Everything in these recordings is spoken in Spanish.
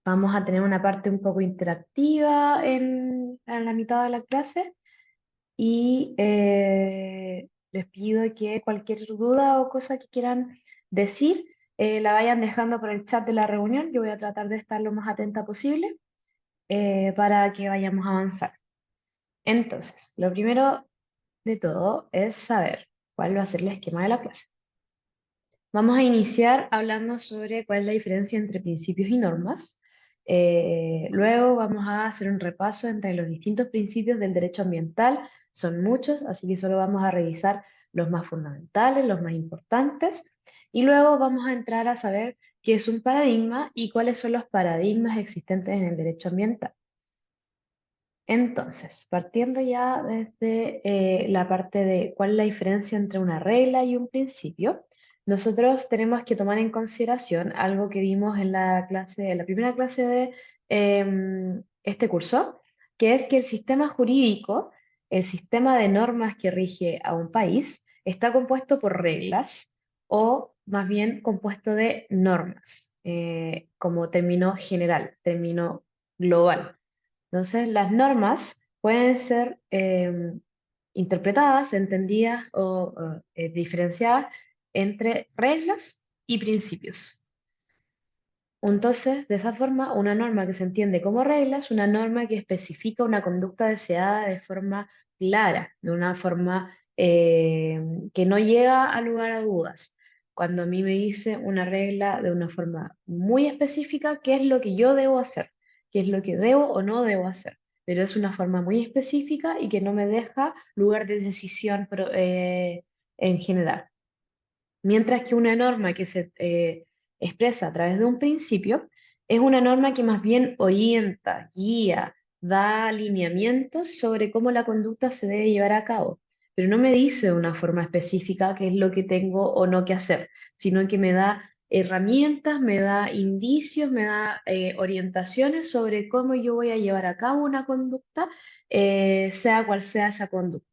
Vamos a tener una parte un poco interactiva en la mitad de la clase y les pido que cualquier duda o cosa que quieran decir la vayan dejando por el chat de la reunión. Yo voy a tratar de estar lo más atenta posible para que vayamos a avanzar. Entonces, lo primero de todo es saber cuál va a ser el esquema de la clase. Vamos a iniciar hablando sobre cuál es la diferencia entre principios y normas. Luego vamos a hacer un repaso entre los distintos principios del derecho ambiental. Son muchos, así que solo vamos a revisar los más fundamentales, los más importantes. Y luego vamos a entrar a saber qué es un paradigma y cuáles son los paradigmas existentes en el derecho ambiental. Entonces, partiendo ya desde la parte de cuál es la diferencia entre una regla y un principio, nosotros tenemos que tomar en consideración algo que vimos en la clase, en la primera clase de este curso, que es que el sistema jurídico, el sistema de normas que rige a un país, está compuesto por reglas o más bien compuesto de normas, como término general, término global. Entonces, las normas pueden ser interpretadas, entendidas o diferenciadas entre reglas y principios. Entonces, de esa forma, una norma que se entiende como regla es una norma que especifica una conducta deseada de forma clara, de una forma que no llega a lugar a dudas. Cuando a mí me dice una regla de una forma muy específica, ¿qué es lo que yo debo hacer? ¿Qué es lo que debo o no debo hacer? Pero es una forma muy específica y que no me deja lugar de decisión en general. Mientras que una norma que se expresa a través de un principio es una norma que más bien orienta, guía, da alineamientos sobre cómo la conducta se debe llevar a cabo, pero no me dice de una forma específica qué es lo que tengo o no que hacer, sino que me da herramientas, me da indicios, me da orientaciones sobre cómo yo voy a llevar a cabo una conducta, sea cual sea esa conducta.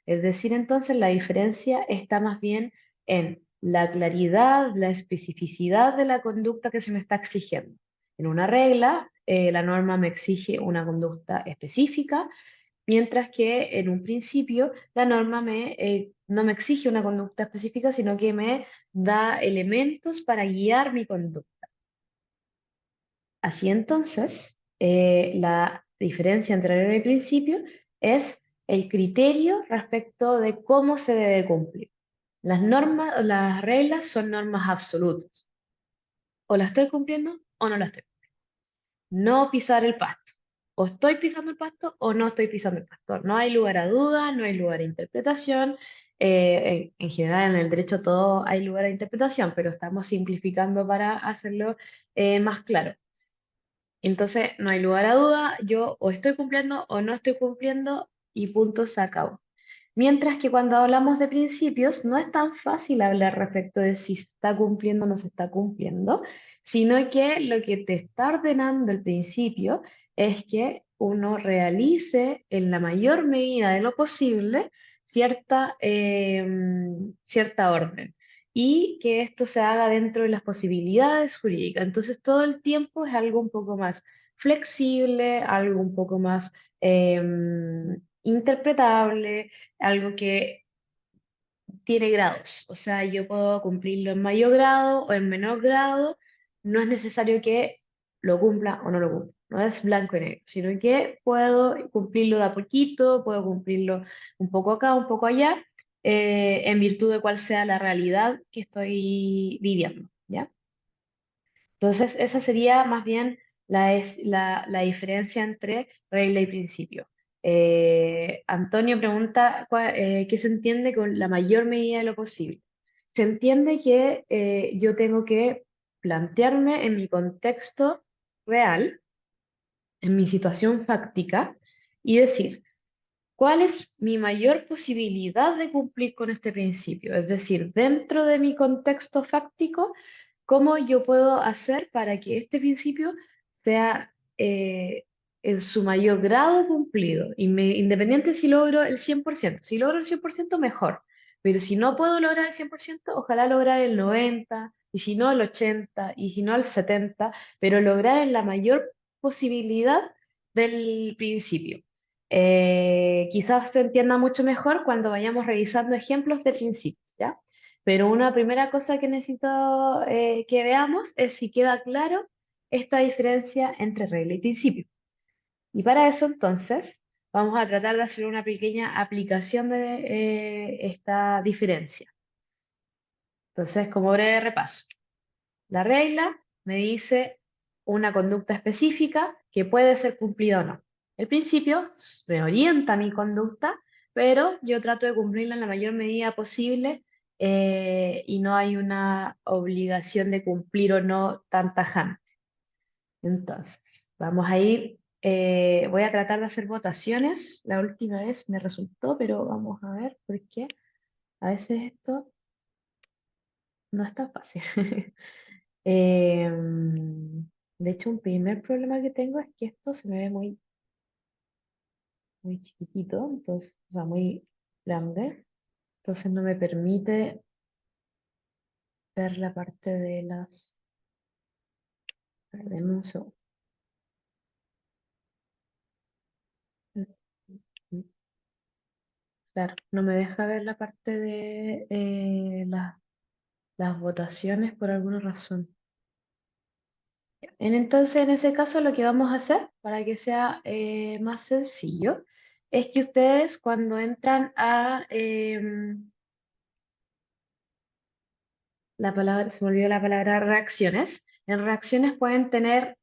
Es decir, entonces la diferencia está más bien en la claridad, la especificidad de la conducta que se me está exigiendo. En una regla, la norma me exige una conducta específica, mientras que en un principio la norma no me exige una conducta específica, sino que me da elementos para guiar mi conducta. Así entonces, la diferencia entre regla y principio es el criterio respecto de cómo se debe cumplir. Las normas, las reglas son normas absolutas. O la estoy cumpliendo o no la estoy. No pisar el pasto. O estoy pisando el pasto o no estoy pisando el pasto. No hay lugar a duda, no hay lugar a interpretación. En general, en el derecho todo hay lugar a interpretación, pero estamos simplificando para hacerlo más claro. Entonces, no hay lugar a duda, yo o estoy cumpliendo o no estoy cumpliendo y punto, se acabó. Mientras que cuando hablamos de principios, no es tan fácil hablar respecto de si se está cumpliendo o no se está cumpliendo, sino que lo que te está ordenando el principio es que uno realice en la mayor medida de lo posible cierta orden y que esto se haga dentro de las posibilidades jurídicas. Entonces, todo el tiempo es algo un poco más flexible, algo un poco más interpretable, algo que tiene grados. O sea, yo puedo cumplirlo en mayor grado o en menor grado. No es necesario que lo cumpla o no lo cumpla. No es blanco y negro, sino que puedo cumplirlo de a poquito, puedo cumplirlo un poco acá, un poco allá, en virtud de cuál sea la realidad que estoy viviendo, ¿ya? Entonces, esa sería más bien la diferencia entre regla y principio. Antonio pregunta qué se entiende con la mayor medida de lo posible. Se entiende que yo tengo que plantearme en mi contexto real, en mi situación fáctica, y decir, ¿cuál es mi mayor posibilidad de cumplir con este principio? Es decir, dentro de mi contexto fáctico, ¿cómo yo puedo hacer para que este principio sea en su mayor grado cumplido? Independiente si logro el 100%. Si logro el 100%, mejor. Pero si no puedo lograr el 100%, ojalá lograr el 90, y si no el 80, y si no el 70, pero lograr en la mayor posibilidad del principio. Quizás se entienda mucho mejor cuando vayamos revisando ejemplos de principios, ¿ya? Pero una primera cosa que necesito que veamos es si queda claro esta diferencia entre regla y principio. Y para eso, entonces, vamos a tratar de hacer una pequeña aplicación de esta diferencia. Entonces, como breve repaso, la regla me dice una conducta específica que puede ser cumplida o no. El principio me orienta mi conducta, pero yo trato de cumplirla en la mayor medida posible y no hay una obligación de cumplir o no tan tajante. Entonces, vamos a ir, voy a tratar de hacer votaciones. La última vez me resultó, pero vamos a ver por qué. A veces esto no es tan fácil. De hecho, un primer problema que tengo es que esto se me ve muy, muy chiquitito, entonces, o sea, muy grande. Entonces no me permite ver la parte de las... A ver, denme un segundo. Claro, no me deja ver la parte de las votaciones por alguna razón. Entonces, en ese caso, lo que vamos a hacer para que sea más sencillo es que ustedes cuando entran a la palabra, se me olvidó la palabra reacciones, en reacciones pueden tener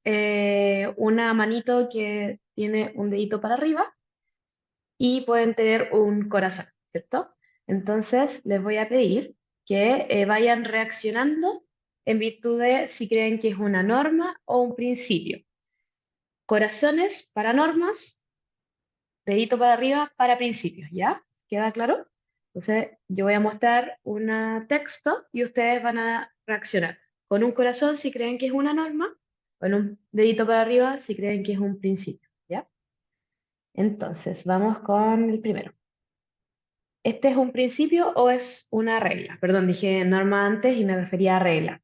una manito que tiene un dedito para arriba y pueden tener un corazón, ¿cierto? Entonces, les voy a pedir que vayan reaccionando en virtud de si creen que es una norma o un principio. Corazones para normas, dedito para arriba para principios, ¿ya? ¿Queda claro? Entonces, yo voy a mostrar un texto y ustedes van a reaccionar con un corazón si creen que es una norma, con un dedito para arriba si creen que es un principio, ¿ya? Entonces, vamos con el primero. ¿Este es un principio o es una regla? Perdón, dije norma antes y me refería a regla.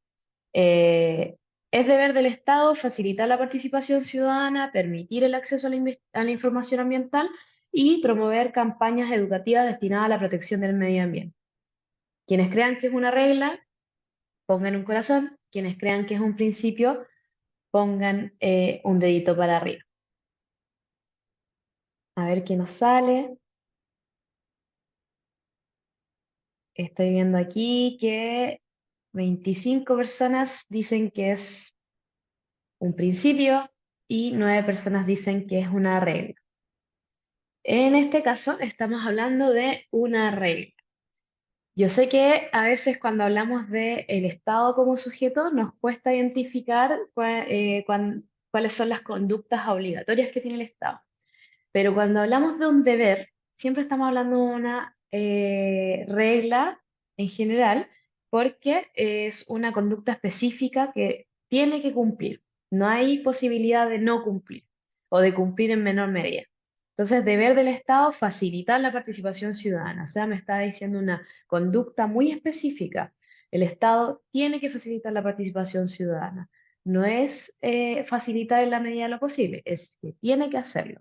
Eh, es deber del Estado facilitar la participación ciudadana, permitir el acceso a la información ambiental y promover campañas educativas destinadas a la protección del medio ambiente. Quienes crean que es una regla, pongan un corazón. Quienes crean que es un principio, pongan un dedito para arriba. A ver qué nos sale. Estoy viendo aquí que 25 personas dicen que es un principio y 9 personas dicen que es una regla. En este caso estamos hablando de una regla. Yo sé que a veces cuando hablamos de el Estado como sujeto nos cuesta identificar cuáles son las conductas obligatorias que tiene el Estado. Pero cuando hablamos de un deber, siempre estamos hablando de una regla en general, porque es una conducta específica que tiene que cumplir. No hay posibilidad de no cumplir o de cumplir en menor medida. Entonces, deber del Estado, facilitar la participación ciudadana. O sea, me está diciendo una conducta muy específica. El Estado tiene que facilitar la participación ciudadana. No es facilitar en la medida de lo posible, es que tiene que hacerlo.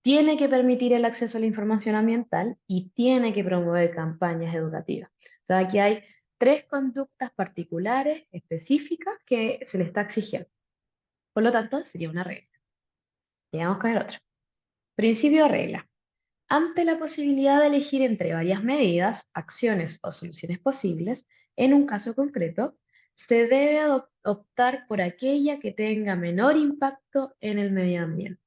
Tiene que permitir el acceso a la información ambiental y tiene que promover campañas educativas. O sea, aquí hay tres conductas particulares, específicas, que se le está exigiendo. Por lo tanto, sería una regla. Llegamos con el otro. Principio o regla. Ante la posibilidad de elegir entre varias medidas, acciones o soluciones posibles, en un caso concreto, se debe optar por aquella que tenga menor impacto en el medio ambiente.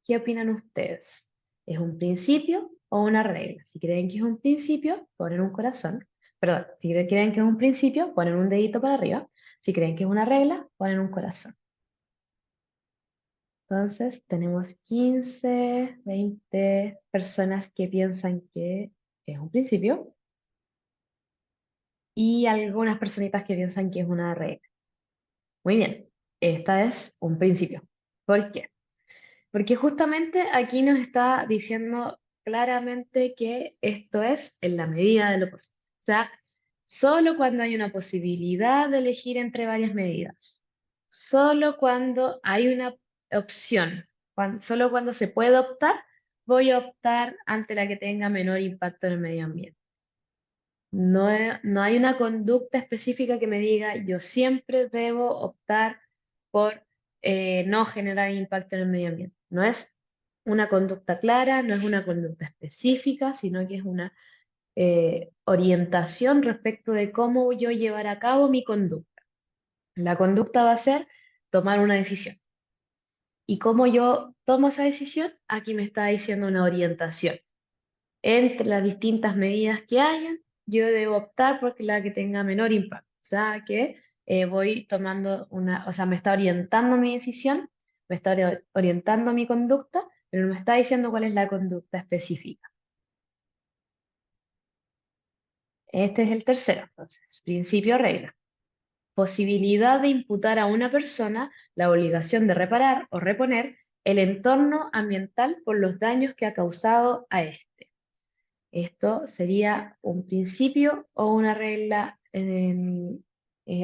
¿Qué opinan ustedes? ¿Es un principio o una regla? Si creen que es un principio, ponen un corazón. Perdón, si creen que es un principio, ponen un dedito para arriba. Si creen que es una regla, ponen un corazón. Entonces, tenemos 15, 20 personas que piensan que es un principio y algunas personitas que piensan que es una regla. Muy bien, esta es un principio. ¿Por qué? Porque justamente aquí nos está diciendo claramente que esto es en la medida de lo posible. O sea, solo cuando hay una posibilidad de elegir entre varias medidas, solo cuando hay una opción, solo cuando se puede optar, voy a optar ante la que tenga menor impacto en el medio ambiente. No hay una conducta específica que me diga, yo siempre debo optar por no generar impacto en el medio ambiente. No es una conducta clara, no es una conducta específica, sino que es una orientación respecto de cómo yo llevar a cabo mi conducta. La conducta va a ser tomar una decisión. ¿Y cómo yo tomo esa decisión? Aquí me está diciendo una orientación. Entre las distintas medidas que hayan, yo debo optar por la que tenga menor impacto. O sea, que voy tomando o sea, me está orientando mi decisión, me está orientando mi conducta, pero no me está diciendo cuál es la conducta específica. Este es el tercero, entonces, principio regla. Posibilidad de imputar a una persona la obligación de reparar o reponer el entorno ambiental por los daños que ha causado a éste. Esto sería un principio o una regla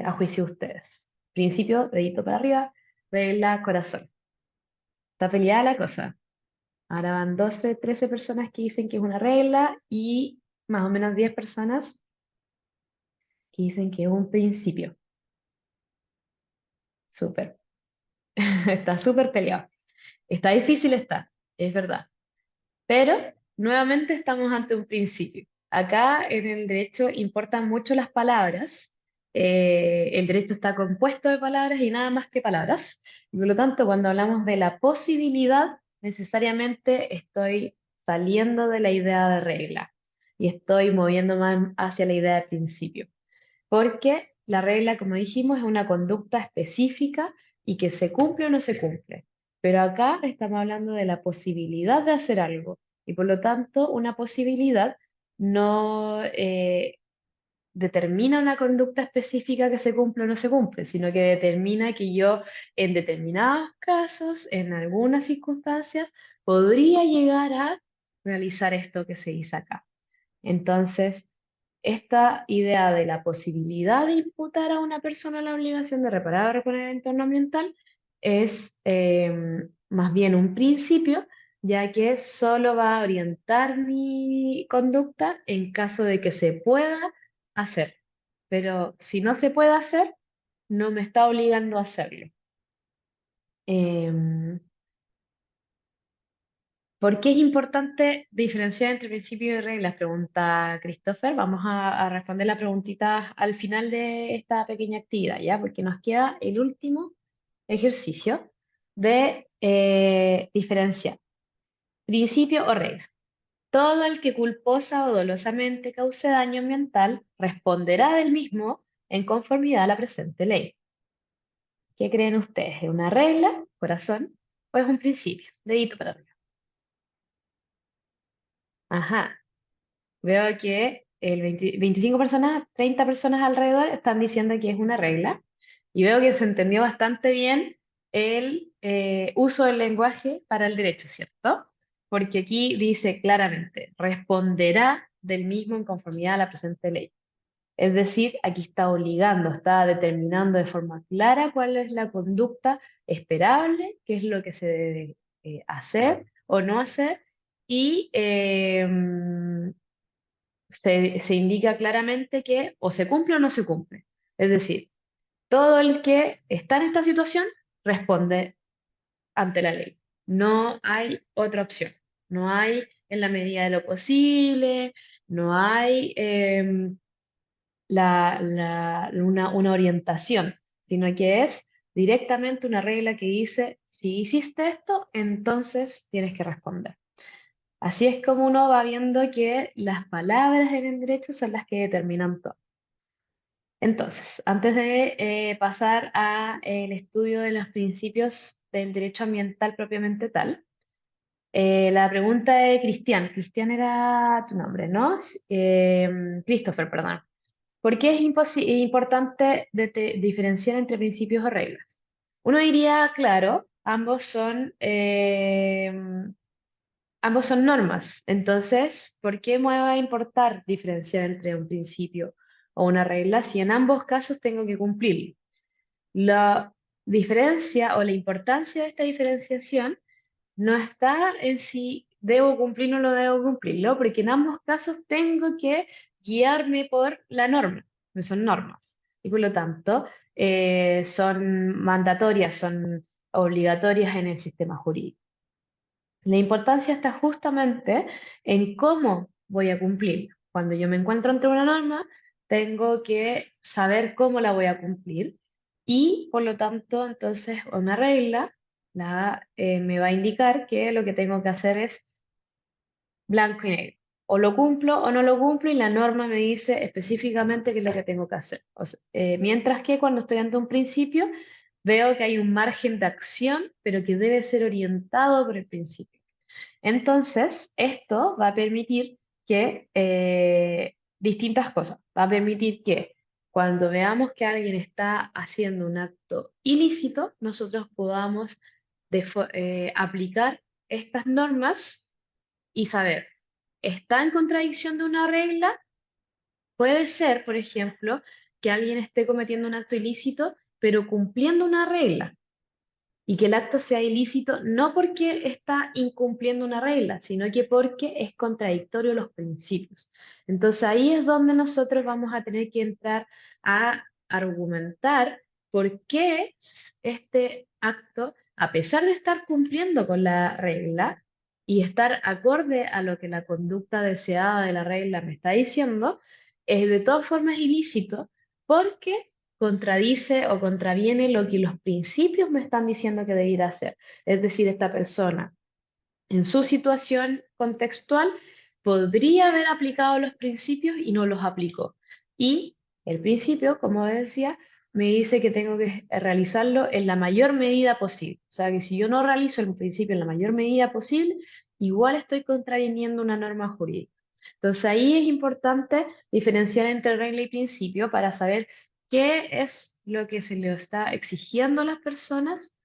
a juicio de ustedes. Principio, dedito para arriba, regla, corazón. Está peleada la cosa. Ahora van 12, 13 personas que dicen que es una regla y más o menos 10 personas que dicen que es un principio. Súper. Está súper peleado. Está difícil, está, es verdad. Pero nuevamente estamos ante un principio. Acá en el derecho importan mucho las palabras. El derecho está compuesto de palabras y nada más que palabras. Y por lo tanto, cuando hablamos de la posibilidad, necesariamente estoy saliendo de la idea de regla y estoy moviendo más hacia la idea de principio. Porque la regla, como dijimos, es una conducta específica y que se cumple o no se cumple. Pero acá estamos hablando de la posibilidad de hacer algo y por lo tanto una posibilidad no determina una conducta específica que se cumple o no se cumple, sino que determina que yo en determinados casos, en algunas circunstancias, podría llegar a realizar esto que se dice acá. Entonces, esta idea de la posibilidad de imputar a una persona la obligación de reparar o reponer el entorno ambiental es más bien un principio, ya que solo va a orientar mi conducta en caso de que se pueda hacer. Pero si no se puede hacer, no me está obligando a hacerlo. Em, ¿Por qué es importante diferenciar entre principios y reglas? Pregunta Christopher. Vamos a responder la preguntita al final de esta pequeña actividad, ¿ya? Porque nos queda el último ejercicio de diferenciar principio o regla. Todo el que culposa o dolosamente cause daño ambiental responderá del mismo en conformidad a la presente ley. ¿Qué creen ustedes? ¿Es una regla, corazón, o es un principio? Dedito para arriba. Ajá. Veo que 25 personas, 30 personas alrededor están diciendo que es una regla y veo que se entendió bastante bien el uso del lenguaje para el derecho, ¿cierto? Porque aquí dice claramente, responderá del mismo en conformidad a la presente ley. Es decir, aquí está obligando, está determinando de forma clara cuál es la conducta esperable, qué es lo que se debe hacer o no hacer y se indica claramente que o se cumple o no se cumple. Es decir, todo el que está en esta situación responde ante la ley. No hay otra opción. No hay en la medida de lo posible, no hay una orientación, sino que es directamente una regla que dice, si hiciste esto, entonces tienes que responder. Así es como uno va viendo que las palabras en el derecho son las que determinan todo. Entonces, antes de pasar a el estudio de los principios del derecho ambiental propiamente tal, la pregunta de Cristian. Cristian era tu nombre, ¿no? Christopher, perdón. ¿Por qué es importante diferenciar entre principios o reglas? Uno diría, claro, ambos son normas. Entonces, ¿por qué me va a importar diferenciar entre un principio o una regla si en ambos casos tengo que cumplirlo. La diferencia o la importancia de esta diferenciación no está en si debo cumplir o no debo cumplirlo, porque en ambos casos tengo que guiarme por la norma, que son normas. Y por lo tanto, son mandatorias, son obligatorias en el sistema jurídico. La importancia está justamente en cómo voy a cumplir. Cuando yo me encuentro ante una norma, tengo que saber cómo la voy a cumplir y, por lo tanto, entonces una regla me va a indicar que lo que tengo que hacer es blanco y negro. O lo cumplo o no lo cumplo y la norma me dice específicamente qué es lo que tengo que hacer. Mientras que cuando estoy ante un principio, veo que hay un margen de acción, pero que debe ser orientado por el principio. Entonces, esto va a permitir que distintas cosas. Va a permitir que cuando veamos que alguien está haciendo un acto ilícito, nosotros podamos aplicar estas normas y saber, ¿está en contradicción de una regla? Puede ser, por ejemplo, que alguien esté cometiendo un acto ilícito, pero cumpliendo una regla y que el acto sea ilícito no porque está incumpliendo una regla, sino que porque es contradictorio a los principios. Entonces ahí es donde nosotros vamos a tener que entrar a argumentar por qué este acto, a pesar de estar cumpliendo con la regla y estar acorde a lo que la conducta deseada de la regla me está diciendo, es de todas formas ilícito porque contradice o contraviene lo que los principios me están diciendo que debiera hacer. Es decir, esta persona en su situación contextual podría haber aplicado los principios y no los aplicó. Y el principio, como decía, me dice que tengo que realizarlo en la mayor medida posible. O sea, que si yo no realizo el principio en la mayor medida posible, igual estoy contraviniendo una norma jurídica. Entonces ahí es importante diferenciar entre regla y principio para saber qué es lo que se le está exigiendo a las personas,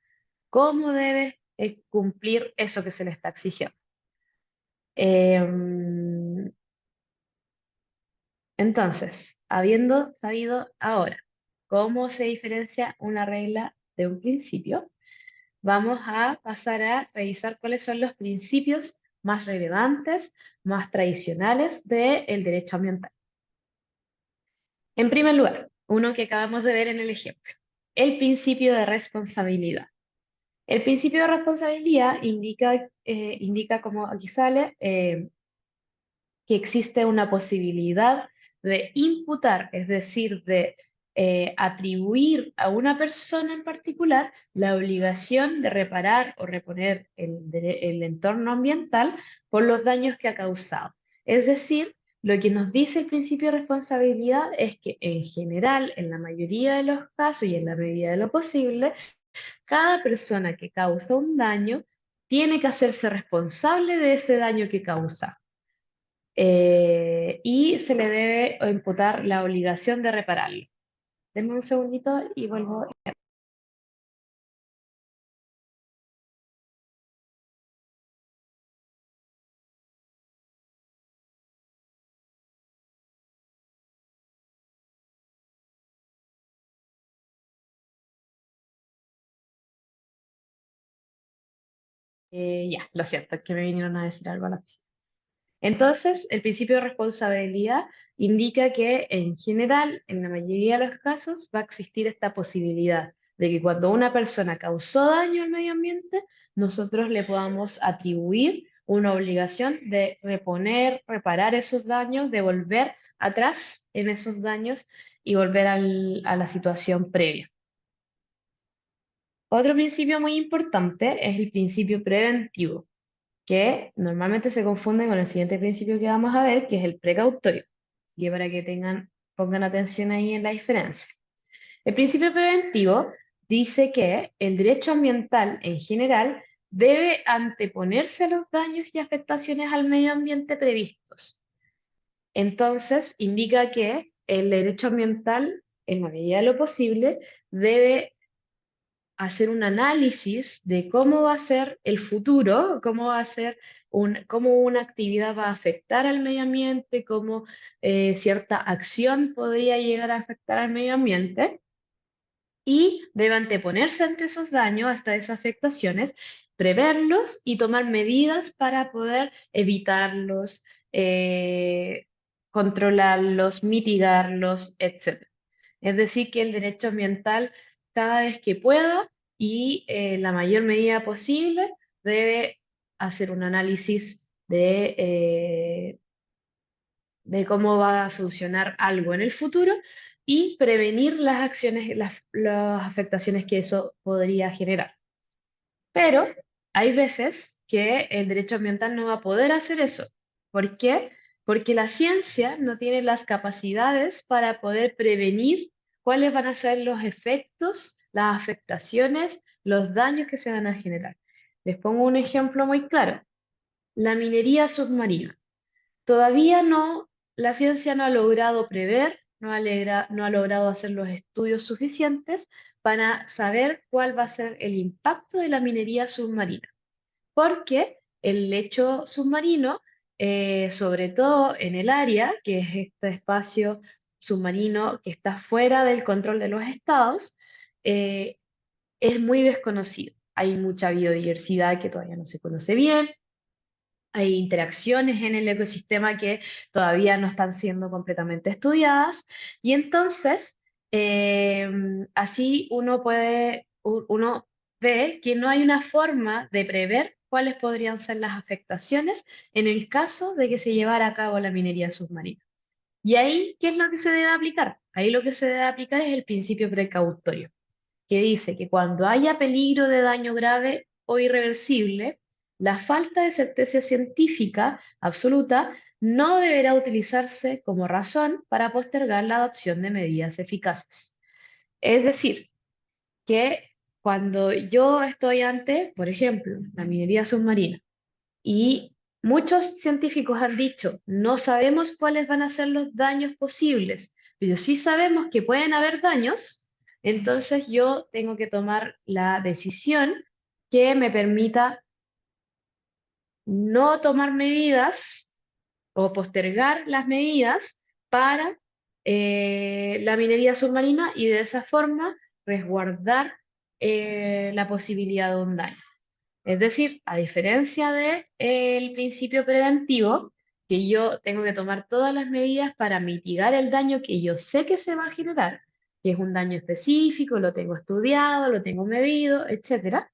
cómo debe cumplir eso que se le está exigiendo. Em, entonces, habiendo sabido ahora cómo se diferencia una regla de un principio, vamos a pasar a revisar cuáles son los principios más relevantes, más tradicionales del derecho ambiental. En primer lugar, uno que acabamos de ver en el ejemplo, el principio de responsabilidad. El principio de responsabilidad indica como aquí sale, que existe una posibilidad de imputar, es decir, de atribuir a una persona en particular la obligación de reparar o reponer el entorno ambiental por los daños que ha causado. Es decir, lo que nos dice el principio de responsabilidad es que en general, en la mayoría de los casos y en la medida de lo posible, cada persona que causa un daño tiene que hacerse responsable de ese daño que causa y se le debe imputar la obligación de repararlo. Denme un segundito y vuelvo. Ya, lo siento, es que me vinieron a decir algo a la oficina. Entonces, el principio de responsabilidad indica que en general, en la mayoría de los casos, va a existir esta posibilidad de que cuando una persona causó daño al medio ambiente, nosotros le podamos atribuir una obligación de reponer, reparar esos daños, de volver atrás en esos daños y volver a la situación previa. Otro principio muy importante es el principio preventivo, que normalmente se confunde con el siguiente principio que vamos a ver, que es el precautorio. Así que para que pongan atención ahí en la diferencia. El principio preventivo dice que el derecho ambiental en general debe anteponerse a los daños y afectaciones al medio ambiente previstos. Entonces, indica que el derecho ambiental, en la medida de lo posible, debe hacer un análisis de cómo va a ser el futuro, cómo va a ser cómo una actividad va a afectar al medio ambiente, cómo cierta acción podría llegar a afectar al medio ambiente y debe anteponerse ante esos daños, hasta esas afectaciones, preverlos y tomar medidas para poder evitarlos, controlarlos, mitigarlos, etc. Es decir, que el derecho ambiental, cada vez que pueda y la mayor medida posible, debe hacer un análisis de cómo va a funcionar algo en el futuro y prevenir las acciones, las afectaciones que eso podría generar. Pero hay veces que el derecho ambiental no va a poder hacer eso. ¿Por qué? Porque la ciencia no tiene las capacidades para poder prevenir cuáles van a ser los efectos, las afectaciones, los daños que se van a generar. Les pongo un ejemplo muy claro. La minería submarina. Todavía no, la ciencia no ha logrado prever, no ha logrado hacer los estudios suficientes para saber cuál va a ser el impacto de la minería submarina. Porque el lecho submarino, sobre todo en el área, que es este espacio submarino que está fuera del control de los estados, eh, es muy desconocido. Hay mucha biodiversidad que todavía no se conoce bien, hay interacciones en el ecosistema que todavía no están siendo completamente estudiadas y entonces eh, así uno ve que no hay una forma de prever cuáles podrían ser las afectaciones en el caso de que se llevara a cabo la minería submarina. Y ahí, ¿qué es lo que se debe aplicar? Ahí lo que se debe aplicar es el principio precautorio, que dice que cuando haya peligro de daño grave o irreversible, la falta de certeza científica absoluta no deberá utilizarse como razón para postergar la adopción de medidas eficaces. Es decir, que cuando yo estoy ante, por ejemplo, la minería submarina, y muchos científicos han dicho, no sabemos cuáles van a ser los daños posibles, pero sí sabemos que pueden haber daños, entonces yo tengo que tomar la decisión que me permita no tomar medidas o postergar las medidas para la minería submarina y de esa forma resguardar la posibilidad de un daño. Es decir, a diferencia del principio preventivo, que yo tengo que tomar todas las medidas para mitigar el daño que yo sé que se va a generar, que es un daño específico, lo tengo estudiado, lo tengo medido, etcétera.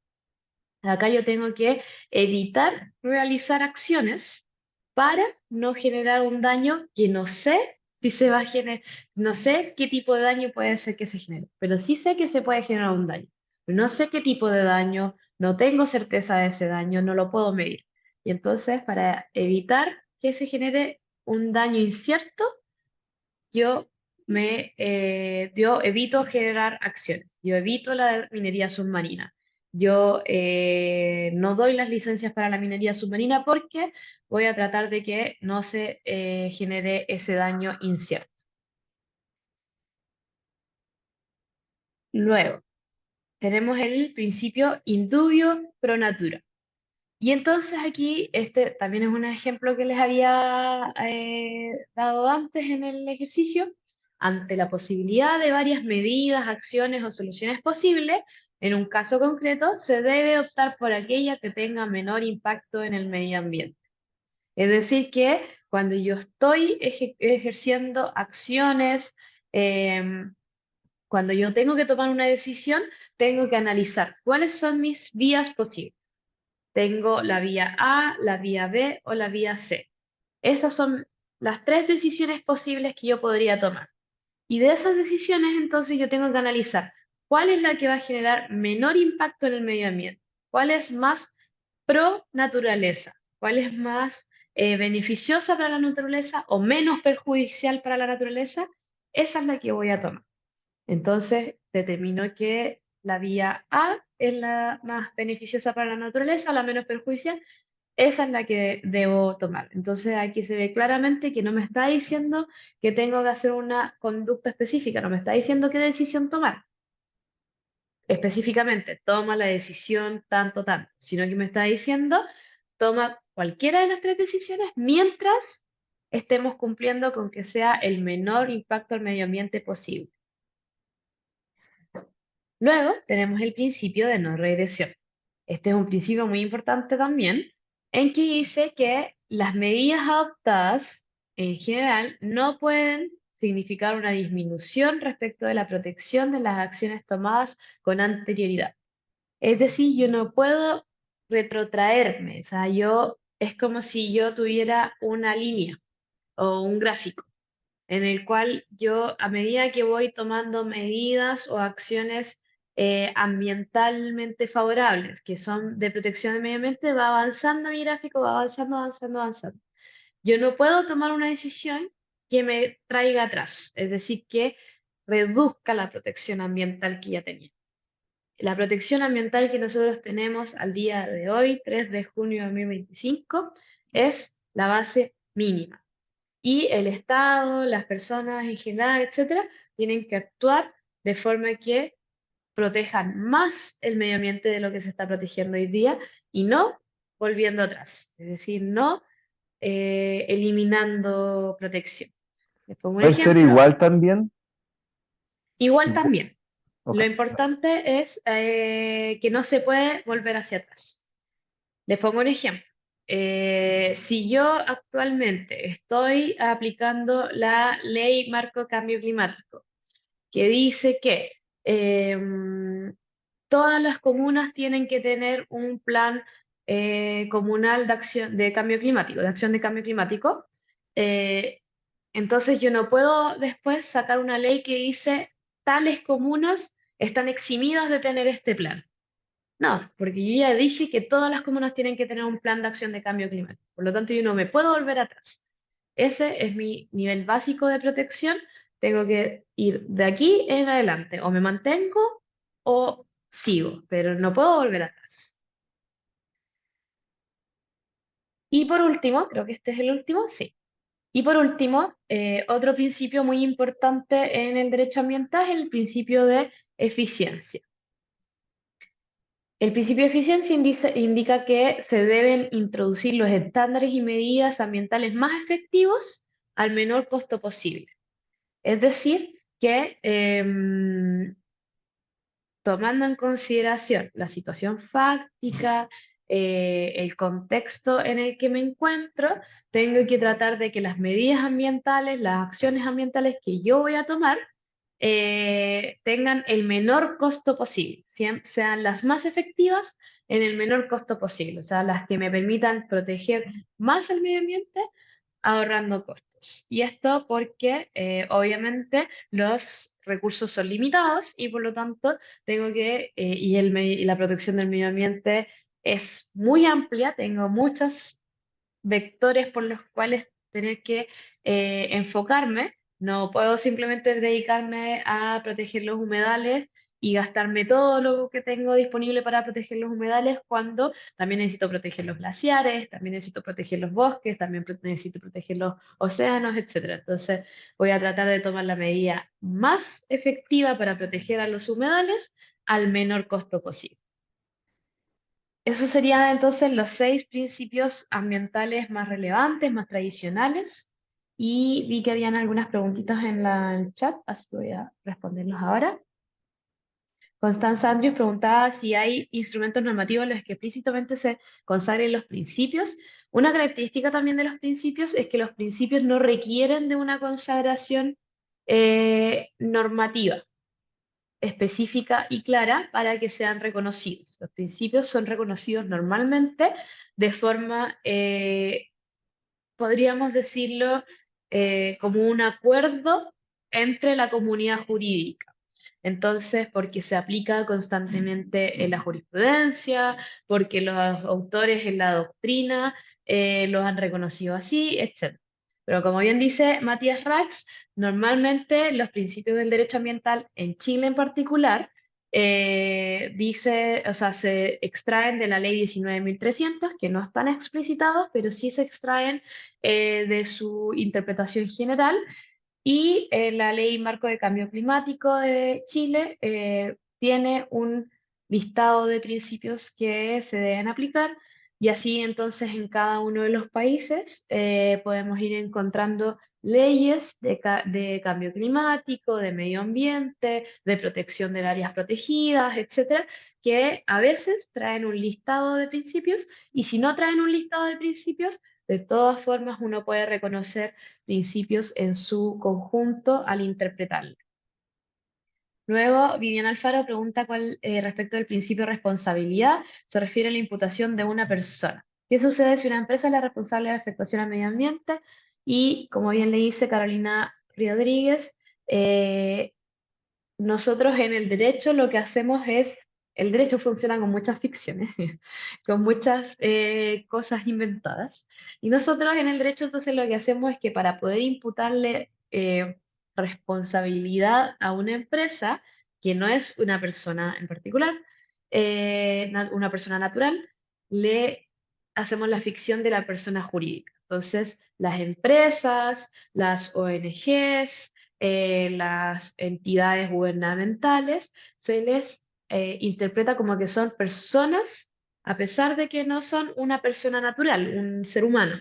Acá yo tengo que evitar realizar acciones para no generar un daño que no sé si se va a generar, no sé qué tipo de daño puede ser que se genere, pero sí sé que se puede generar un daño. Pero no sé qué tipo de daño, no tengo certeza de ese daño, no lo puedo medir. Y entonces, para evitar que se genere un daño incierto, yo evito generar acciones, yo evito la minería submarina. Yo no doy las licencias para la minería submarina porque voy a tratar de que no se genere ese daño incierto. Luego, tenemos el principio indubio pro natura. Y entonces aquí, este también es un ejemplo que les había dado antes en el ejercicio. Ante la posibilidad de varias medidas, acciones o soluciones posibles, en un caso concreto se debe optar por aquella que tenga menor impacto en el medio ambiente. Es decir, que cuando yo estoy ejerciendo acciones, em, cuando yo tengo que tomar una decisión, tengo que analizar cuáles son mis vías posibles. Tengo la vía A, la vía B o la vía C. Esas son las tres decisiones posibles que yo podría tomar. Y de esas decisiones, entonces, yo tengo que analizar cuál es la que va a generar menor impacto en el medio ambiente, cuál es más pro naturaleza, cuál es más beneficiosa para la naturaleza o menos perjudicial para la naturaleza. Esa es la que voy a tomar. Entonces, determinó que la vía A es la más beneficiosa para la naturaleza, la menos perjudicial. Esa es la que debo tomar. Entonces, aquí se ve claramente que no me está diciendo que tengo que hacer una conducta específica, no me está diciendo qué decisión tomar. específicamente toma la decisión tanto, tanto, sino que me está diciendo toma cualquiera de las tres decisiones mientras estemos cumpliendo con que sea el menor impacto al medio ambiente posible. Luego tenemos el principio de no regresión. Este es un principio muy importante también, en que dice que las medidas adoptadas en general no pueden significar una disminución respecto de la protección de las acciones tomadas con anterioridad. Es decir, yo no puedo retrotraerme, o sea, es como si yo tuviera una línea o un gráfico en el cual yo, a medida que voy tomando medidas o acciones ambientalmente favorables, que son de protección del medio ambiente, va avanzando mi gráfico, va avanzando, avanzando, avanzando. Yo no puedo tomar una decisión que me traiga atrás, es decir, que reduzca la protección ambiental que ya tenía. La protección ambiental que nosotros tenemos al día de hoy, 3 de junio de 2025, es la base mínima. Y el Estado, las personas en general, etcétera, tienen que actuar de forma que protejan más el medio ambiente de lo que se está protegiendo hoy día y no volviendo atrás, es decir, no eliminando protección. Les pongo un ¿Puede ser ejemplo. igual también? Igual Igu- también. Ok. Lo importante es que no se puede volver hacia atrás. Les pongo un ejemplo. Si yo actualmente estoy aplicando la ley marco cambio climático, que dice que todas las comunas tienen que tener un plan comunal de acción de cambio climático, de acción de cambio climático, eh, entonces yo no puedo después sacar una ley que dice tales comunas están eximidas de tener este plan. No, porque yo ya dije que todas las comunas tienen que tener un plan de acción de cambio climático. Por lo tanto, yo no me puedo volver atrás. Ese es mi nivel básico de protección. Tengo que ir de aquí en adelante. O me mantengo o sigo, pero no puedo volver atrás. Y por último, creo que este es el último, sí. Y por último, otro principio muy importante en el derecho ambiental es el principio de eficiencia. El principio de eficiencia indica que se deben introducir los estándares y medidas ambientales más efectivos al menor costo posible. Es decir, que tomando en consideración la situación fáctica, el contexto en el que me encuentro, tengo que tratar de que las medidas ambientales, las acciones ambientales que yo voy a tomar, tengan el menor costo posible, sean las más efectivas en el menor costo posible, o sea, las que me permitan proteger más el medio ambiente ahorrando costos. Y esto porque obviamente los recursos son limitados y por lo tanto tengo y la protección del medio ambiente es muy amplia, tengo muchos vectores por los cuales tener que enfocarme. No puedo simplemente dedicarme a proteger los humedales y gastarme todo lo que tengo disponible para proteger los humedales cuando también necesito proteger los glaciares, también necesito proteger los bosques, también necesito proteger los océanos, etcétera. Entonces voy a tratar de tomar la medida más efectiva para proteger a los humedales al menor costo posible. Esos serían entonces los 6 principios ambientales más relevantes, más tradicionales. Y vi que habían algunas preguntitas en el chat, así que voy a responderlos ahora. Constanza Andrews preguntaba si hay instrumentos normativos en los que explícitamente se consagren los principios. Una característica también de los principios es que los principios no requieren de una consagración normativa específica y clara para que sean reconocidos. Los principios son reconocidos normalmente de forma, podríamos decirlo, como un acuerdo entre la comunidad jurídica. Entonces, porque se aplica constantemente en la jurisprudencia, porque los autores en la doctrina los han reconocido así, etc. Pero como bien dice Matías Rach, normalmente los principios del derecho ambiental en Chile en particular o sea, se extraen de la ley 19.300, que no están explicitados, pero sí se extraen de su interpretación general y la ley marco de cambio climático de Chile tiene un listado de principios que se deben aplicar y así entonces en cada uno de los países podemos ir encontrando leyes de cambio climático, de medio ambiente, de protección de áreas protegidas, etcétera, que a veces traen un listado de principios y si no traen un listado de principios, de todas formas uno puede reconocer principios en su conjunto al interpretarlo. Luego, Viviana Alfaro pregunta cuál, respecto del principio de responsabilidad, se refiere a la imputación de una persona. ¿Qué sucede si una empresa es la responsable de la afectación al medio ambiente? Y, como bien le dice Carolina Rodríguez, nosotros en el derecho lo que hacemos es, el derecho funciona con muchas ficciones, con muchas cosas inventadas. Y nosotros en el derecho entonces lo que hacemos es que para poder imputarle responsabilidad a una empresa, que no es una persona en particular, una persona natural, le hacemos la ficción de la persona jurídica. Entonces, las empresas, las ONGs, las entidades gubernamentales, se les interpreta como que son personas, a pesar de que no son una persona natural, un ser humano.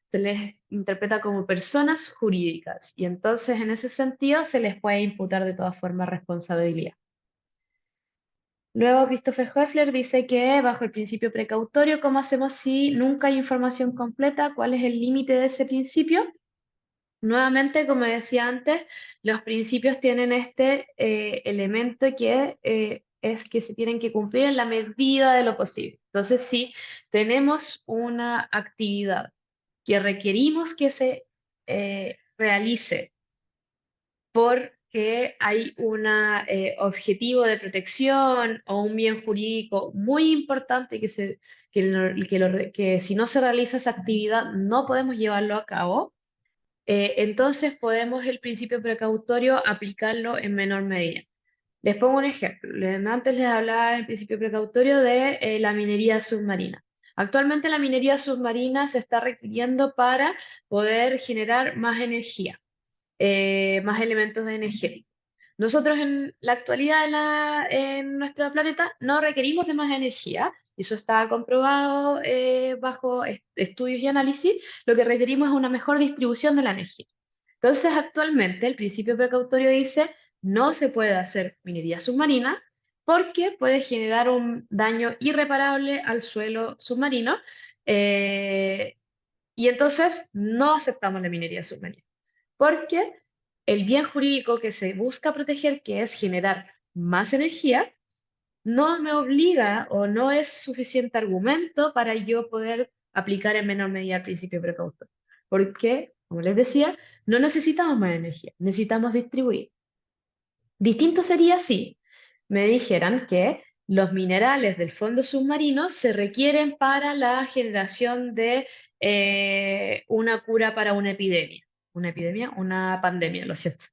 Se les interpreta como personas jurídicas y entonces en ese sentido se les puede imputar de todas formas responsabilidad. Luego, Christopher Hoeffler dice que bajo el principio precautorio, ¿cómo hacemos si nunca hay información completa? ¿Cuál es el límite de ese principio? Nuevamente, como decía antes, los principios tienen este elemento que es que se tienen que cumplir en la medida de lo posible. Entonces, si tenemos una actividad que requerimos que se realice porque hay un objetivo de protección o un bien jurídico muy importante que si no se realiza esa actividad no podemos llevarlo a cabo, entonces podemos el principio precautorio aplicarlo en menor medida. Les pongo un ejemplo. Antes les hablaba del principio precautorio de la minería submarina. Actualmente la minería submarina se está requiriendo para poder generar más energía, más elementos energéticos. Nosotros en la actualidad en nuestro planeta no requerimos de más energía, y eso está comprobado bajo estudios y análisis. Lo que requerimos es una mejor distribución de la energía. Entonces, actualmente el principio precautorio dice no se puede hacer minería submarina porque puede generar un daño irreparable al suelo submarino, eh, y entonces no aceptamos la minería submarina porque el bien jurídico que se busca proteger, que es generar más energía, no me obliga o no es suficiente argumento para yo poder aplicar en menor medida el principio precautorio. Porque, como les decía, no necesitamos más energía, necesitamos distribuir. Distinto sería si me dijeran que los minerales del fondo submarino se requieren para la generación de una cura para una epidemia, una pandemia, lo siento.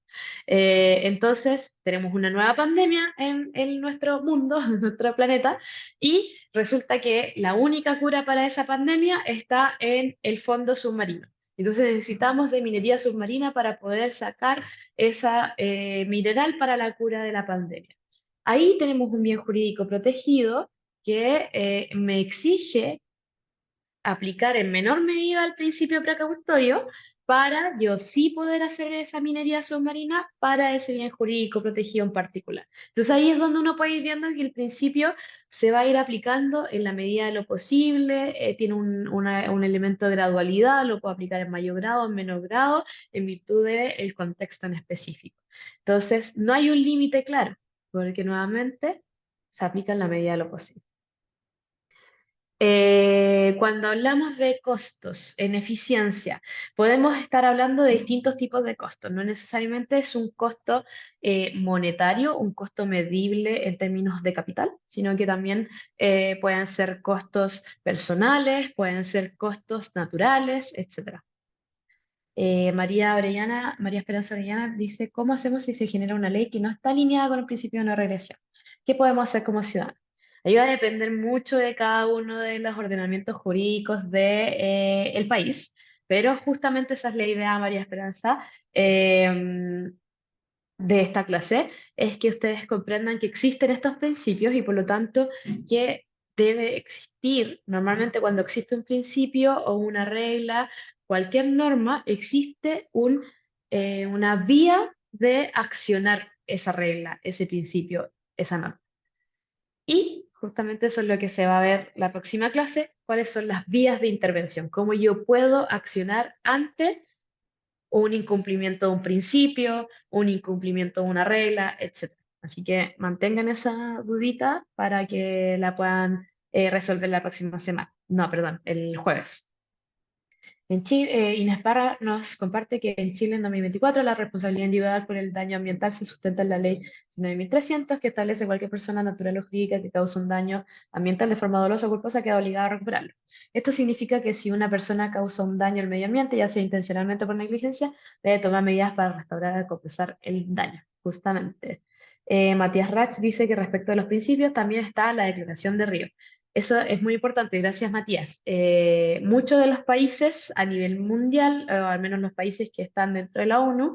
Entonces, tenemos una nueva pandemia en nuestro mundo, en nuestro planeta, y resulta que la única cura para esa pandemia está en el fondo submarino. Entonces necesitamos de minería submarina para poder sacar esa mineral para la cura de la pandemia. Ahí tenemos un bien jurídico protegido que me exige aplicar en menor medida el principio precautorio para yo sí poder hacer esa minería submarina para ese bien jurídico protegido en particular. Entonces ahí es donde uno puede ir viendo que el principio se va a ir aplicando en la medida de lo posible, tiene un elemento de gradualidad, lo puedo aplicar en mayor grado, en menor grado, en virtud del contexto en específico. Entonces no hay un límite claro, porque nuevamente se aplica en la medida de lo posible. Cuando hablamos de costos en eficiencia, podemos estar hablando de distintos tipos de costos. No necesariamente es un costo monetario, un costo medible en términos de capital, sino que también pueden ser costos personales, pueden ser costos naturales, etcétera. María Esperanza Orellana dice, ¿cómo hacemos si se genera una ley que no está alineada con el principio de no regresión? ¿Qué podemos hacer como ciudadanos? Ahí va a depender mucho de cada uno de los ordenamientos jurídicos del país, pero justamente esa es la idea, María Esperanza. de esta clase es que ustedes comprendan que existen estos principios y por lo tanto que debe existir, normalmente cuando existe un principio o una regla, cualquier norma, existe una vía de accionar esa regla, ese principio, esa norma. Y justamente eso es lo que se va a ver la próxima clase, cuáles son las vías de intervención, cómo yo puedo accionar ante un incumplimiento de un principio, un incumplimiento de una regla, etc. Así que mantengan esa dudita para que la puedan resolver la próxima semana. No, perdón, el jueves. En Chile, Inés Parra nos comparte que en Chile en 2024 la responsabilidad individual por el daño ambiental se sustenta en la ley 9.300 que establece cualquier persona natural o jurídica que cause un daño ambiental de forma dolosa o culposa queda obligada a recuperarlo. Esto significa que si una persona causa un daño al medio ambiente, ya sea intencionalmente o por negligencia, debe tomar medidas para restaurar o compensar el daño, justamente. Matías Rax dice que respecto a los principios también está la Declaración de Río. Eso es muy importante, gracias Matías. Muchos de los países a nivel mundial, o al menos los países que están dentro de la ONU,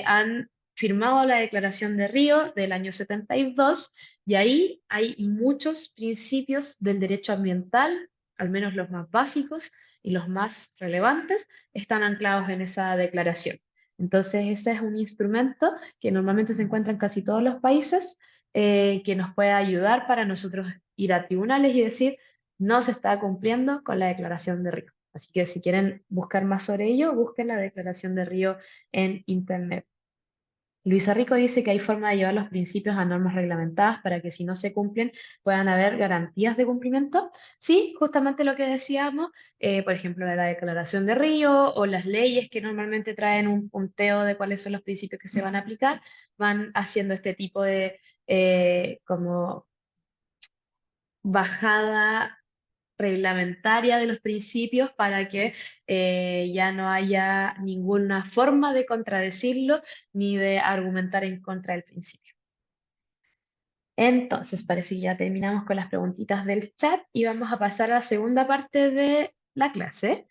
han firmado la Declaración de Río del año 72 y ahí hay muchos principios del derecho ambiental, al menos los más básicos y los más relevantes, están anclados en esa declaración. Entonces, ese es un instrumento que normalmente se encuentra en casi todos los países que nos puede ayudar para nosotros ir a tribunales y decir, no se está cumpliendo con la Declaración de Río. Así que si quieren buscar más sobre ello, busquen la Declaración de Río en Internet. Luisa Rico dice que hay forma de llevar los principios a normas reglamentadas para que si no se cumplen puedan haber garantías de cumplimiento. Sí, justamente lo que decíamos, por ejemplo, la Declaración de Río o las leyes que normalmente traen un punteo de cuáles son los principios que se van a aplicar, van haciendo este tipo de como bajada reglamentaria de los principios para que ya no haya ninguna forma de contradecirlo ni de argumentar en contra del principio. Entonces, parece que ya terminamos con las preguntitas del chat y vamos a pasar a la segunda parte de la clase,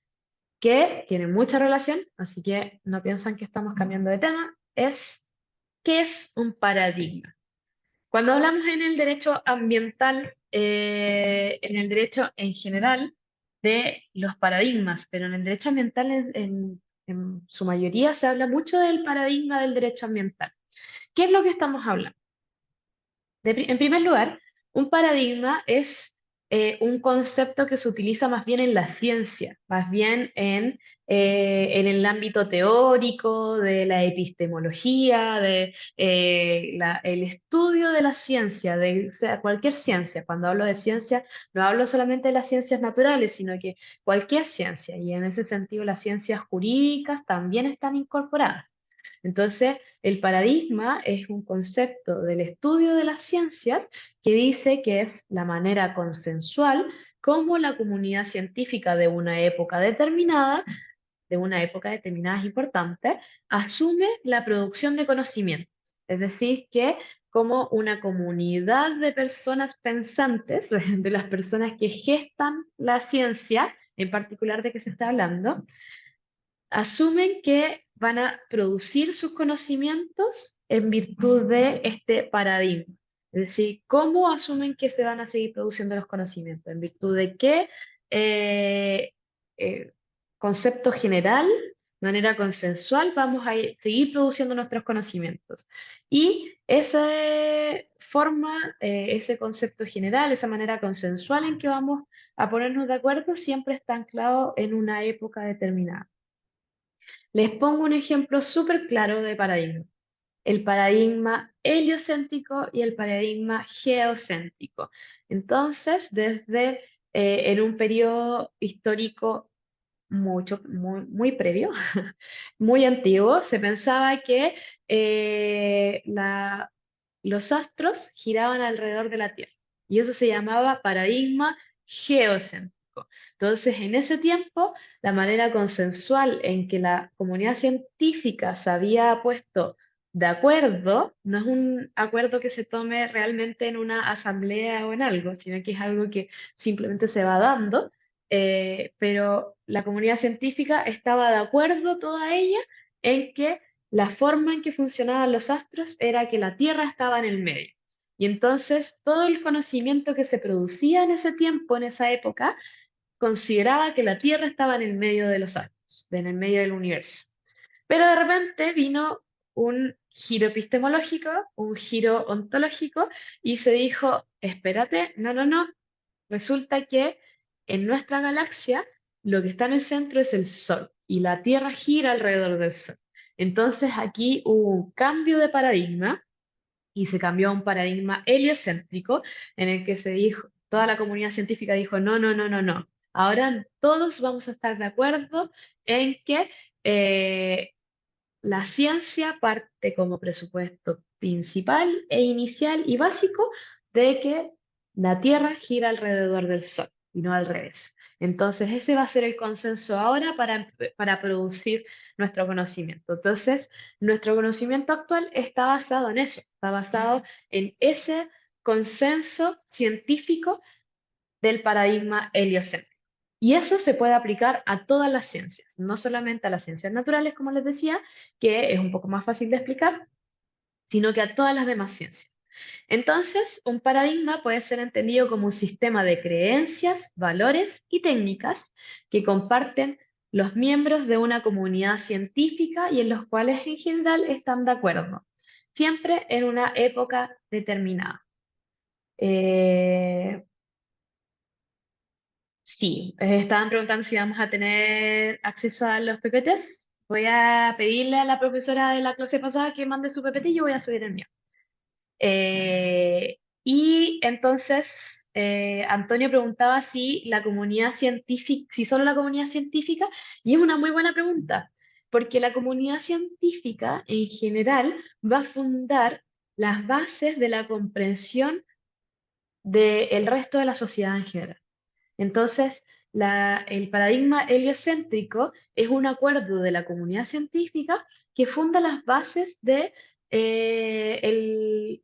que tiene mucha relación, así que no piensan que estamos cambiando de tema, es ¿qué es un paradigma? Cuando hablamos en el derecho ambiental, en el derecho en general, de los paradigmas, pero en el derecho ambiental en su mayoría se habla mucho del paradigma del derecho ambiental. ¿Qué es lo que estamos hablando? En primer lugar, un paradigma es un concepto que se utiliza más bien en la ciencia, más bien en el ámbito teórico, de la epistemología, de el estudio de la ciencia, de o sea, cualquier ciencia. Cuando hablo de ciencia, no hablo solamente de las ciencias naturales, sino que cualquier ciencia. Y en ese sentido, las ciencias jurídicas también están incorporadas. Entonces, el paradigma es un concepto del estudio de las ciencias que dice que es la manera consensual como la comunidad científica de una época determinada es importante, asume la producción de conocimientos. Es decir, que como una comunidad de personas pensantes, de las personas que gestan la ciencia, en particular de qué se está hablando, asumen que van a producir sus conocimientos en virtud de este paradigma. Es decir, ¿cómo asumen que se van a seguir produciendo los conocimientos? ¿En virtud de qué eh, eh, concepto general, manera consensual, vamos a seguir produciendo nuestros conocimientos? Y esa forma, ese concepto general, esa manera consensual en que vamos a ponernos de acuerdo, siempre está anclado en una época determinada. Les pongo un ejemplo súper claro de paradigma. El paradigma heliocéntrico y el paradigma geocéntrico. Entonces, desde en un periodo histórico muy previo, muy antiguo, se pensaba que los astros giraban alrededor de la Tierra. Y eso se llamaba paradigma geocéntrico. Entonces, en ese tiempo, la manera consensual en que la comunidad científica se había puesto de acuerdo, no es un acuerdo que se tome realmente en una asamblea o en algo, sino que es algo que simplemente se va dando, pero la comunidad científica estaba de acuerdo toda ella en que la forma en que funcionaban los astros era que la Tierra estaba en el medio. Y entonces todo el conocimiento que se producía en ese tiempo, en esa época, consideraba que la Tierra estaba en el medio de los astros, en el medio del universo. Pero de repente vino un giro epistemológico, un giro ontológico, y se dijo, espérate, no, no, no, resulta que en nuestra galaxia lo que está en el centro es el Sol y la Tierra gira alrededor del Sol. Entonces aquí hubo un cambio de paradigma y se cambió a un paradigma heliocéntrico en el que se dijo, toda la comunidad científica dijo, no, no, no, no, no. Ahora todos vamos a estar de acuerdo en que la ciencia parte como presupuesto principal e inicial y básico de que la Tierra gira alrededor del Sol y no al revés. Entonces, ese va a ser el consenso ahora para producir nuestro conocimiento. Entonces, nuestro conocimiento actual está basado en eso, está basado en ese consenso científico del paradigma heliocéntrico. Y eso se puede aplicar a todas las ciencias, no solamente a las ciencias naturales, como les decía, que es un poco más fácil de explicar, sino que a todas las demás ciencias. Entonces, un paradigma puede ser entendido como un sistema de creencias, valores y técnicas que comparten los miembros de una comunidad científica y en los cuales en general están de acuerdo, siempre en una época determinada. Eh, Sí, estaban preguntando si vamos a tener acceso a los PPTs. Voy a pedirle a la profesora de la clase pasada que mande su PPT y yo voy a subir el mío. Y entonces, Antonio preguntaba si la comunidad científica, si solo la comunidad científica, y es una muy buena pregunta, porque la comunidad científica en general va a fundar las bases de la comprensión del resto de la sociedad en general. Entonces, el paradigma heliocéntrico es un acuerdo de la comunidad científica que funda las bases de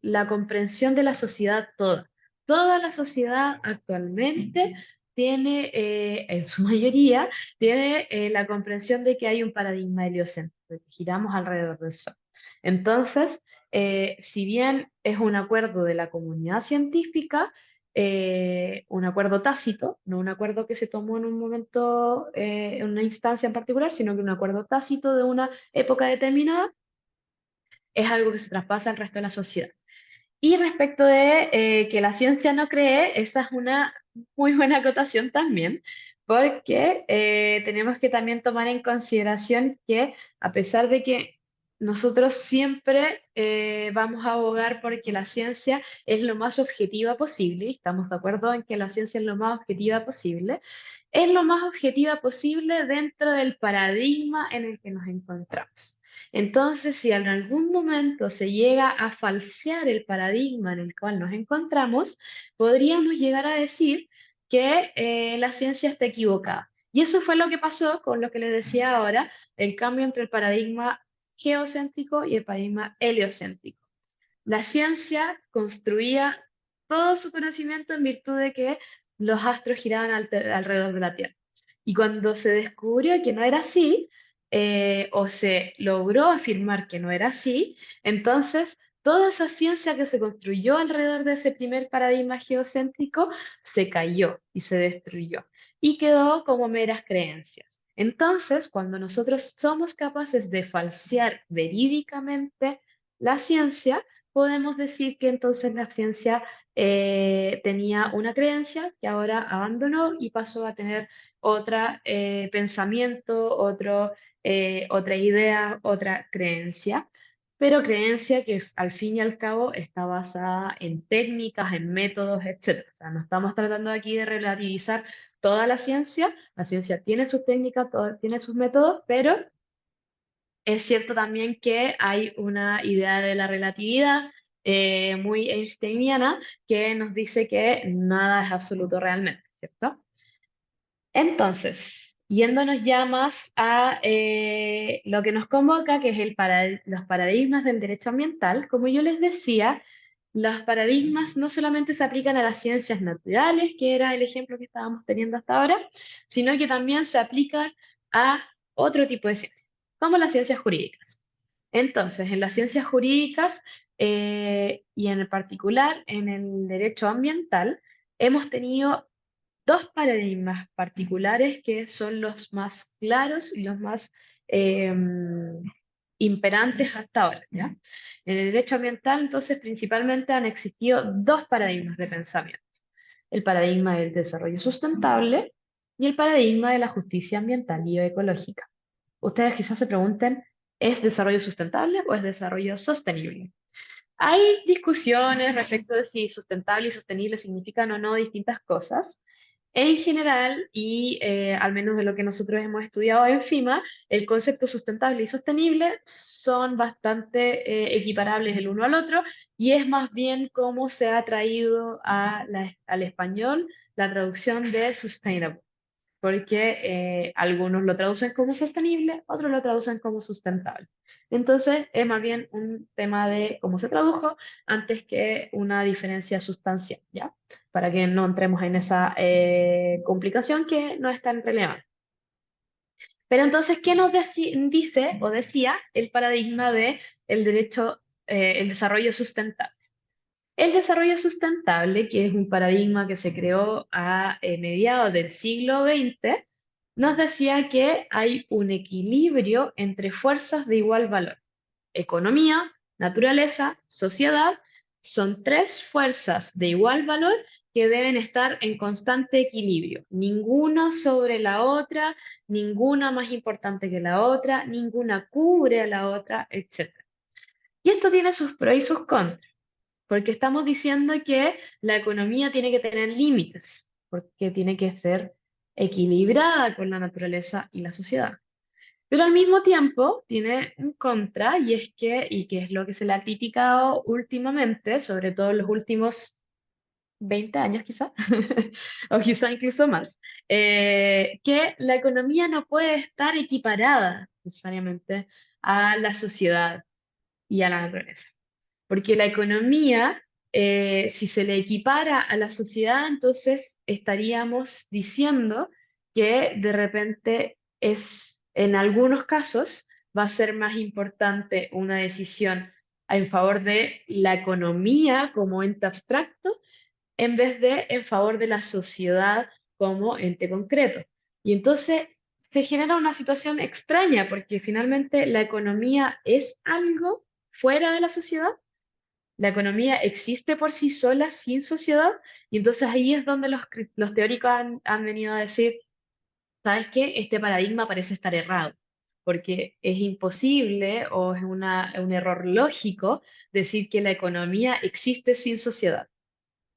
la comprensión de la sociedad toda. Toda la sociedad actualmente tiene, en su mayoría, tiene la comprensión de que hay un paradigma heliocéntrico, que giramos alrededor del Sol. Entonces, si bien es un acuerdo de la comunidad científica, un acuerdo tácito, no un acuerdo que se tomó en un momento, en una instancia en particular, sino que un acuerdo tácito de una época determinada, es algo que se traspasa al resto de la sociedad. Y respecto de que la ciencia no cree, esa es una muy buena acotación también, porque tenemos que también tomar en consideración que a pesar de que nosotros siempre vamos a abogar porque la ciencia es lo más objetiva posible, y estamos de acuerdo en que la ciencia es lo más objetiva posible, es lo más objetiva posible dentro del paradigma en el que nos encontramos. Entonces, si en algún momento se llega a falsear el paradigma en el cual nos encontramos, podríamos llegar a decir que la ciencia está equivocada. Y eso fue lo que pasó con lo que les decía ahora, el cambio entre el paradigma geocéntrico y el paradigma heliocéntrico. La ciencia construía todo su conocimiento en virtud de que los astros giraban alrededor de la Tierra. Y cuando se descubrió que no era así, o se logró afirmar que no era así, entonces toda esa ciencia que se construyó alrededor de ese primer paradigma geocéntrico se cayó y se destruyó y quedó como meras creencias. Entonces, cuando nosotros somos capaces de falsear verídicamente la ciencia, podemos decir que entonces la ciencia tenía una creencia que ahora abandonó y pasó a tener otra pensamiento, otra idea, otra creencia, pero creencia que al fin y al cabo está basada en técnicas, en métodos, etcétera. O sea, no estamos tratando aquí de relativizar toda la ciencia tiene sus técnicas, tiene sus métodos, pero es cierto también que hay una idea de la relatividad muy einsteiniana que nos dice que nada es absoluto realmente, ¿cierto? Entonces, yéndonos ya más a lo que nos convoca, que es los paradigmas del derecho ambiental, como yo les decía, los paradigmas no solamente se aplican a las ciencias naturales, que era el ejemplo que estábamos teniendo hasta ahora, sino que también se aplican a otro tipo de ciencias, como las ciencias jurídicas. Entonces, en las ciencias jurídicas y en particular en el derecho ambiental, hemos tenido dos paradigmas particulares que son los más claros y los más eh, imperantes hasta ahora, ¿ya? En el derecho ambiental, entonces, principalmente han existido dos paradigmas de pensamiento. El paradigma del desarrollo sustentable y el paradigma de la justicia ambiental y ecológica. Ustedes quizás se pregunten, ¿es desarrollo sustentable o es desarrollo sostenible? Hay discusiones respecto de si sustentable y sostenible significan o no distintas cosas. En general, y al menos de lo que nosotros hemos estudiado en FIMA, el concepto sustentable y sostenible son bastante equiparables el uno al otro y es más bien cómo se ha traído al español la traducción de sustainable porque algunos lo traducen como sostenible, otros lo traducen como sustentable. Entonces, es más bien un tema de cómo se tradujo antes que una diferencia sustancial, ¿ya? Para que no entremos en esa complicación que no es tan relevante. Pero entonces, ¿qué nos dice o decía el paradigma de el derecho, el desarrollo sustentable? El desarrollo sustentable, que es un paradigma que se creó a mediados del siglo XX, nos decía que hay un equilibrio entre fuerzas de igual valor. Economía, naturaleza, sociedad, son tres fuerzas de igual valor que deben estar en constante equilibrio. Ninguna sobre la otra, ninguna más importante que la otra, ninguna cubre a la otra, etc. Y esto tiene sus pros y sus contras. Porque estamos diciendo que la economía tiene que tener límites, porque tiene que ser equilibrada con la naturaleza y la sociedad. Pero al mismo tiempo tiene un contra, y es que, y que es lo que se le ha criticado últimamente, sobre todo en los últimos 20 años quizá, o quizá incluso más, que la economía no puede estar equiparada necesariamente a la sociedad y a la naturaleza. Porque la economía, si se le equipara a la sociedad, entonces estaríamos diciendo que de repente en algunos casos, va a ser más importante una decisión en favor de la economía como ente abstracto en vez de en favor de la sociedad como ente concreto. Y entonces se genera una situación extraña porque finalmente la economía es algo fuera de la sociedad, la economía existe por sí sola, sin sociedad, y entonces ahí es donde los teóricos han venido a decir, ¿sabes qué? Este paradigma parece estar errado, porque es imposible o es un error lógico decir que la economía existe sin sociedad.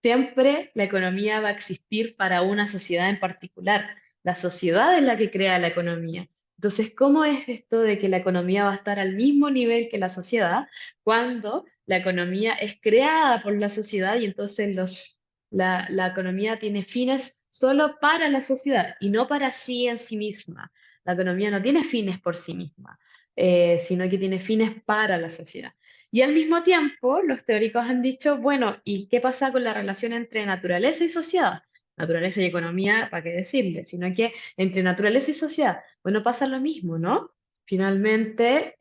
Siempre la economía va a existir para una sociedad en particular. La sociedad es la que crea la economía. Entonces, ¿cómo es esto de que la economía va a estar al mismo nivel que la sociedad cuando la economía es creada por la sociedad y entonces la economía tiene fines solo para la sociedad y no para sí en sí misma? La economía no tiene fines por sí misma, sino que tiene fines para la sociedad. Y al mismo tiempo, los teóricos han dicho, bueno, ¿y qué pasa con la relación entre naturaleza y sociedad? Naturaleza y economía, ¿para qué decirle? Sino que entre naturaleza y sociedad, bueno, pasa lo mismo, ¿no? Finalmente,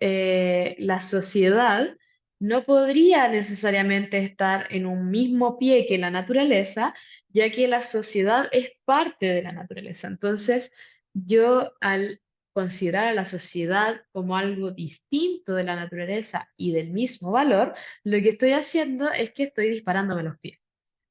la sociedad no podría necesariamente estar en un mismo pie que la naturaleza, ya que la sociedad es parte de la naturaleza. Entonces, yo al considerar a la sociedad como algo distinto de la naturaleza y del mismo valor, lo que estoy haciendo es que estoy disparándome los pies,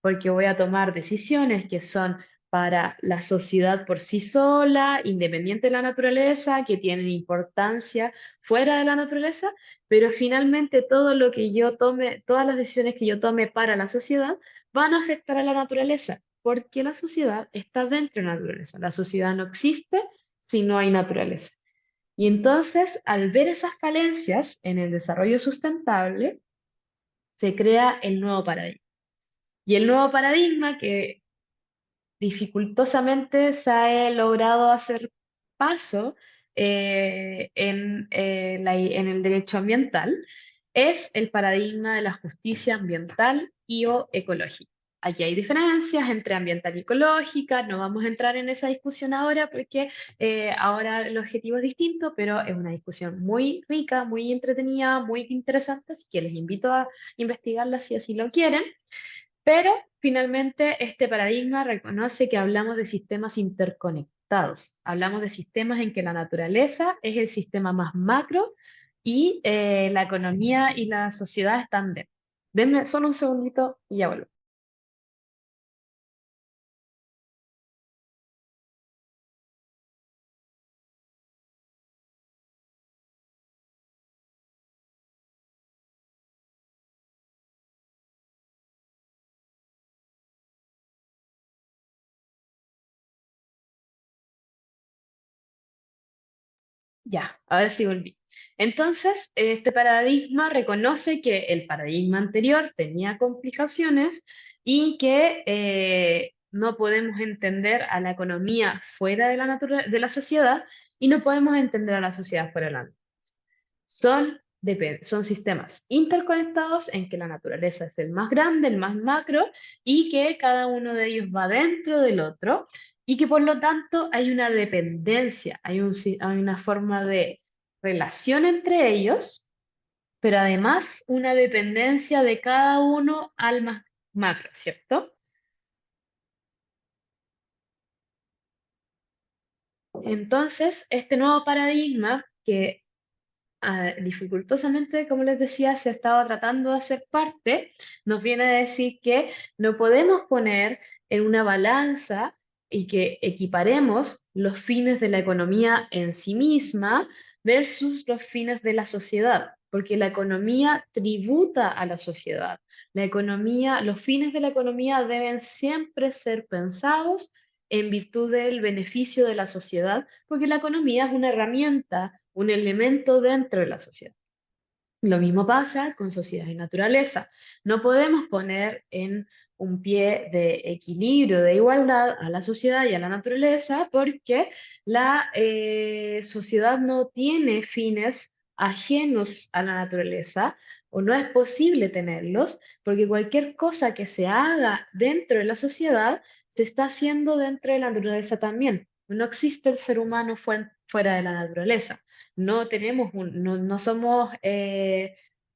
porque voy a tomar decisiones que son para la sociedad por sí sola, independiente de la naturaleza, que tienen importancia fuera de la naturaleza, pero finalmente todo lo que yo tome, todas las decisiones que yo tome para la sociedad van a afectar a la naturaleza, porque la sociedad está dentro de la naturaleza. La sociedad no existe si no hay naturaleza. Y entonces, al ver esas falencias en el desarrollo sustentable, se crea el nuevo paradigma. Y el nuevo paradigma que dificultosamente se ha logrado hacer paso en el derecho ambiental es el paradigma de la justicia ambiental y o ecológica. aquí hay diferencias entre ambiental y ecológica, no vamos a entrar en esa discusión ahora porque ahora el objetivo es distinto, pero es una discusión muy rica, muy entretenida, muy interesante, así que les invito a investigarla si así lo quieren. Pero finalmente este paradigma reconoce que hablamos de sistemas interconectados, hablamos de sistemas en que la naturaleza es el sistema más macro y la economía y la sociedad están dentro. Denme solo un segundito y ya vuelvo. Ya, a ver si volví. Entonces, este paradigma reconoce que el paradigma anterior tenía complicaciones y que no podemos entender a la economía fuera de de la sociedad y no podemos entender a la sociedad fuera de la naturaleza. Son sistemas interconectados en que la naturaleza es el más grande, el más macro, y que cada uno de ellos va dentro del otro, y que por lo tanto hay una dependencia, hay una forma de relación entre ellos, pero además una dependencia de cada uno al más macro, ¿cierto? Entonces, este nuevo paradigma que dificultosamente, como les decía, se ha estado tratando de hacer parte, nos viene a decir que no podemos poner en una balanza y que equiparemos los fines de la economía en sí misma versus los fines de la sociedad, porque la economía tributa a la sociedad. La economía, los fines de la economía deben siempre ser pensados en virtud del beneficio de la sociedad, porque la economía es una herramienta, un elemento dentro de la sociedad. Lo mismo pasa con sociedad y naturaleza. No podemos poner en un pie de equilibrio, de igualdad a la sociedad y a la naturaleza, porque la sociedad no tiene fines ajenos a la naturaleza o no es posible tenerlos, porque cualquier cosa que se haga dentro de la sociedad se está haciendo dentro de la naturaleza también. No existe el ser humano fuera de la naturaleza. No tenemos no somos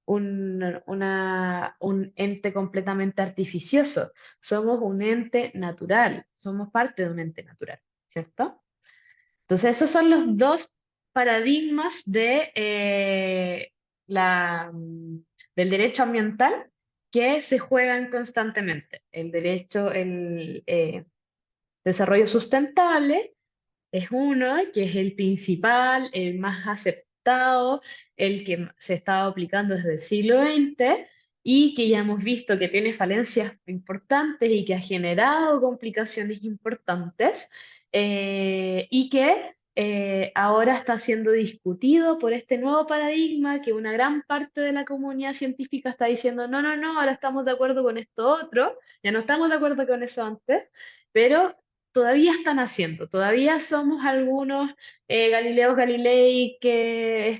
un ente completamente artificioso, somos un ente natural, somos parte de un ente natural, ¿cierto? Entonces, esos son los dos paradigmas del derecho ambiental que se juegan constantemente. El derecho, el desarrollo sustentable es uno que es el principal, el más aceptado, el que se estaba aplicando desde el siglo XX y que ya hemos visto que tiene falencias importantes y que ha generado complicaciones importantes y que ahora está siendo discutido por este nuevo paradigma que una gran parte de la comunidad científica está diciendo, no, no, no, ahora estamos de acuerdo con esto otro, ya no estamos de acuerdo con eso antes, pero todavía están haciendo, todavía somos algunos Galileos Galilei que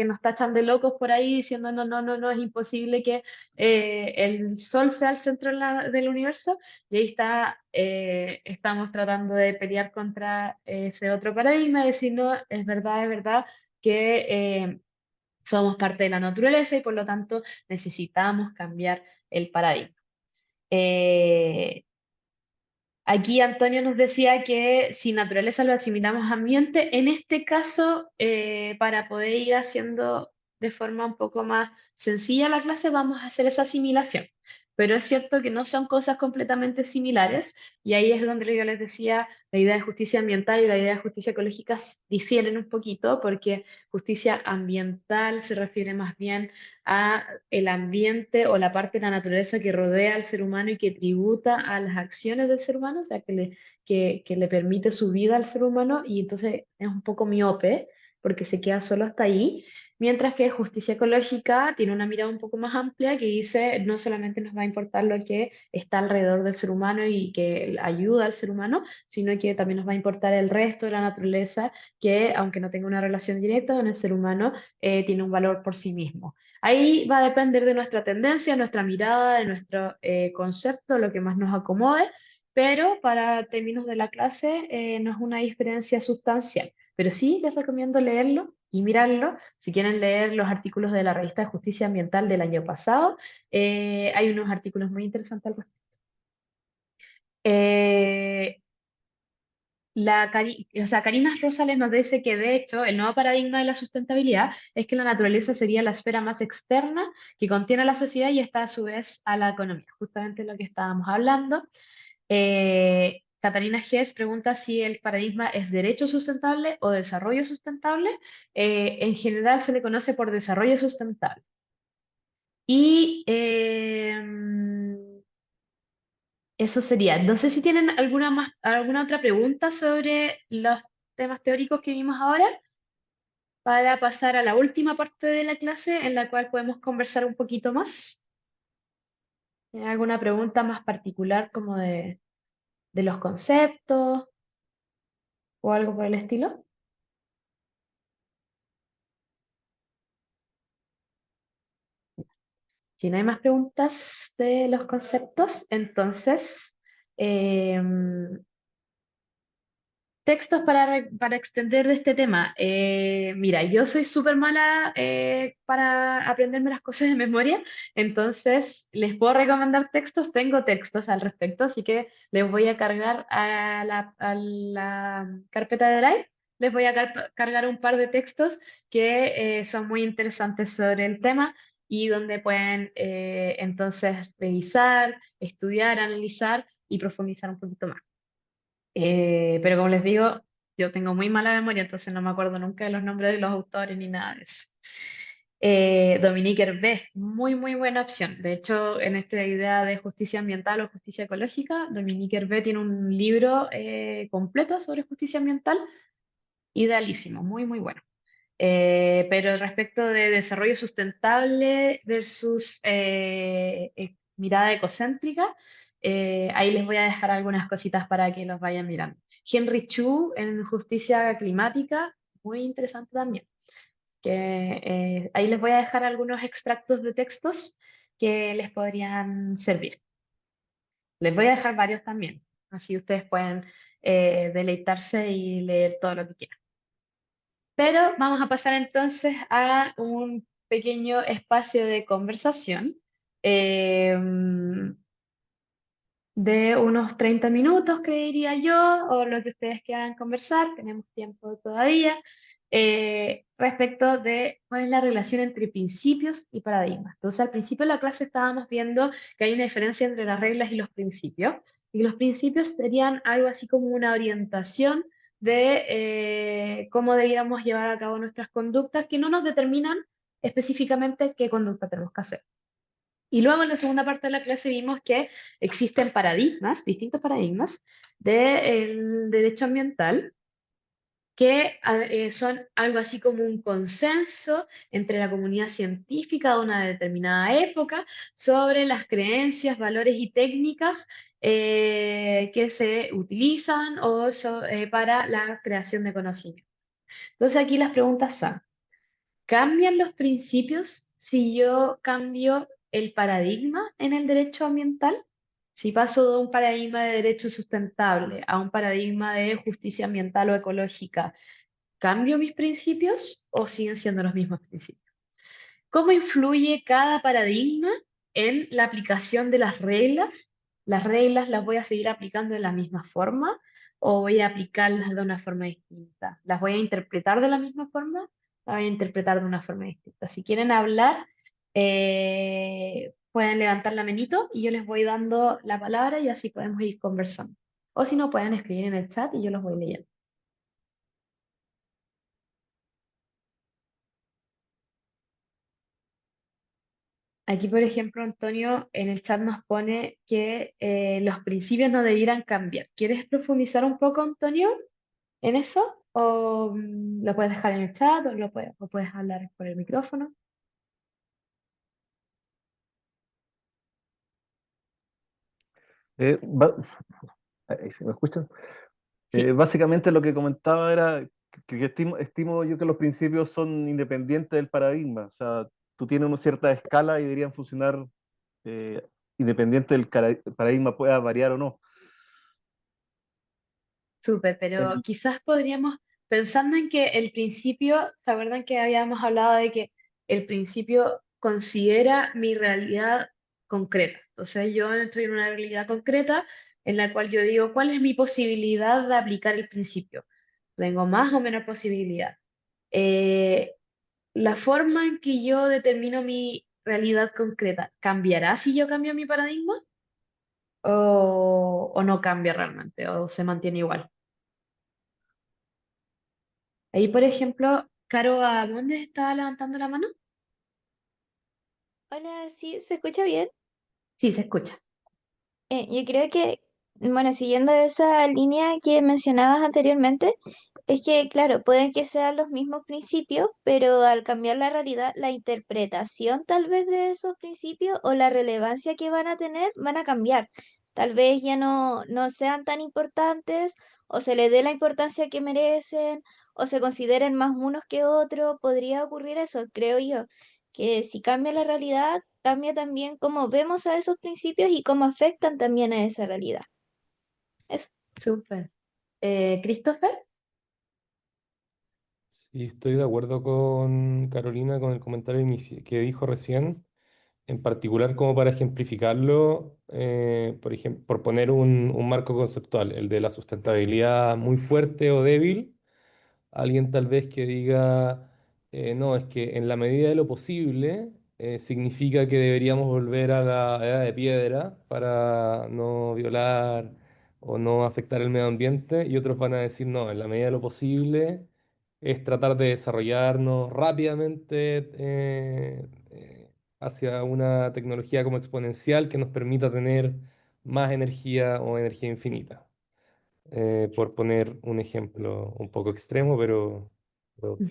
nos tachan de locos por ahí diciendo no, no, no, no, es imposible que el Sol sea el centro del universo, y ahí estamos tratando de pelear contra ese otro paradigma, y decir no, es verdad que somos parte de la naturaleza y por lo tanto necesitamos cambiar el paradigma. Eh, Aquí Antonio nos decía que si naturaleza lo asimilamos a ambiente, en este caso, para poder ir haciendo de forma un poco más sencilla la clase, vamos a hacer esa asimilación. Pero es cierto que no son cosas completamente similares y ahí es donde yo les decía, la idea de justicia ambiental y la idea de justicia ecológica difieren un poquito porque justicia ambiental se refiere más bien a el ambiente o la parte de la naturaleza que rodea al ser humano y que tributa a las acciones del ser humano, o sea, que le permite su vida al ser humano y entonces es un poco miope. porque se queda solo hasta ahí, mientras que justicia ecológica tiene una mirada un poco más amplia que dice no solamente nos va a importar lo que está alrededor del ser humano y que ayuda al ser humano, sino que también nos va a importar el resto de la naturaleza que, aunque no tenga una relación directa con el ser humano, tiene un valor por sí mismo. Ahí va a depender de nuestra tendencia, nuestra mirada, de nuestro concepto, lo que más nos acomode, pero para términos de la clase no es una diferencia sustancial. Pero sí les recomiendo leerlo y mirarlo. Si quieren leer los artículos de la revista de Justicia Ambiental del año pasado, hay unos artículos muy interesantes al respecto. Eh, o sea, Karina Rosales nos dice que de hecho el nuevo paradigma de la sustentabilidad es que la naturaleza sería la esfera más externa que contiene a la sociedad y está a su vez a la economía, justamente lo que estábamos hablando. Catalina Gess pregunta si el paradigma es derecho sustentable o desarrollo sustentable. En general se le conoce por desarrollo sustentable. Y eso sería. No sé si tienen alguna otra pregunta sobre los temas teóricos que vimos ahora para pasar a la última parte de la clase en la cual podemos conversar un poquito más. ¿Alguna pregunta más particular como de los conceptos o algo por el estilo? Si no hay más preguntas de los conceptos, entonces textos para extender de este tema. Mira, yo soy súper mala para aprenderme las cosas de memoria, entonces les puedo recomendar textos, tengo textos al respecto, así que les voy a cargar a la carpeta de Drive, les voy a cargar un par de textos que son muy interesantes sobre el tema y donde pueden entonces revisar, estudiar, analizar y profundizar un poquito más. Pero como les digo, yo tengo muy mala memoria, entonces no me acuerdo nunca de los nombres de los autores ni nada de eso. Dominique Hervé, muy, muy buena opción. De hecho, en esta idea de justicia ambiental o justicia ecológica, Dominique Hervé tiene un libro completo sobre justicia ambiental, idealísimo, muy, muy bueno. Pero respecto de desarrollo sustentable versus mirada ecocéntrica, ahí les voy a dejar algunas cositas para que los vayan mirando. Henry Chu en Justicia Climática, muy interesante también. Ahí les voy a dejar algunos extractos de textos que les podrían servir. Les voy a dejar varios también, así ustedes pueden deleitarse y leer todo lo que quieran. Pero vamos a pasar entonces a un pequeño espacio de conversación de unos 30 minutos, creería yo, o lo que ustedes quieran conversar, tenemos tiempo todavía, respecto de cuál es la relación entre principios y paradigmas. Entonces, al principio de la clase estábamos viendo que hay una diferencia entre las reglas y los principios, y los principios serían algo así como una orientación de cómo deberíamos llevar a cabo nuestras conductas que no nos determinan específicamente qué conducta tenemos que hacer. Y luego en la segunda parte de la clase vimos que existen paradigmas, distintos paradigmas del derecho ambiental que son algo así como un consenso entre la comunidad científica de una determinada época sobre las creencias, valores y técnicas que se utilizan para la creación de conocimiento. Entonces aquí las preguntas son, ¿cambian los principios si yo cambio el paradigma en el derecho ambiental? Si paso de un paradigma de derecho sustentable a un paradigma de justicia ambiental o ecológica, ¿cambio mis principios o siguen siendo los mismos principios? ¿Cómo influye cada paradigma en la aplicación de las reglas? ¿Las reglas las voy a seguir aplicando de la misma forma o voy a aplicarlas de una forma distinta? ¿Las voy a interpretar de la misma forma? Las voy a interpretar de una forma distinta. Si quieren hablar, pueden levantar la manito y yo les voy dando la palabra y así podemos ir conversando. O si no, pueden escribir en el chat y yo los voy leyendo. Aquí, por ejemplo, Antonio en el chat nos pone que los principios no debieran cambiar. ¿Quieres profundizar un poco, Antonio? en eso? ¿O lo puedes dejar en el chat o puedes hablar por el micrófono? Eh, ba- Ahí se me escuchan. Sí, Básicamente lo que comentaba era que estimo yo que los principios son independientes del paradigma. O sea, tú tienes una cierta escala y deberían funcionar eh, independiente del paradigma pueda variar o no. súper, pero El- quizás podríamos, pensando en que el principio, ¿se acuerdan que habíamos hablado de que el principio considera mi realidad concreta? Entonces yo estoy en una realidad concreta en la cual yo digo, ¿cuál es mi posibilidad de aplicar el principio? Tengo más o menos posibilidad. Eh, la forma en que yo determino mi realidad concreta, ¿cambiará si yo cambio mi paradigma? O no cambia realmente? ¿O se mantiene igual? Ahí, por ejemplo, Caro Amonde estaba levantando la mano. Hola, sí, ¿se escucha bien? Sí, se escucha. Yo creo que, bueno, siguiendo esa línea que mencionabas anteriormente, es que, claro, pueden que sean los mismos principios, pero al cambiar la realidad, la interpretación tal vez de esos principios o la relevancia que van a tener van a cambiar. Tal vez ya no sean tan importantes o se les dé la importancia que merecen o se consideren más unos que otros. Podría ocurrir eso, creo yo, que si cambia la realidad, cambia también cómo vemos a esos principios y cómo afectan también a esa realidad. Eso. Súper. Christopher, Y estoy de acuerdo con Carolina con el comentario que dijo recién, en particular como para ejemplificarlo, por ejemplo, por poner un marco conceptual, el de la sustentabilidad muy fuerte o débil. Alguien tal vez que diga, no, es que en la medida de lo posible significa que deberíamos volver a la edad de piedra para no violar o no afectar el medio ambiente, y otros van a decir, no, en la medida de lo posible es tratar de desarrollarnos rápidamente hacia una tecnología como exponencial que nos permita tener más energía o energía infinita, por poner un ejemplo un poco extremo, pero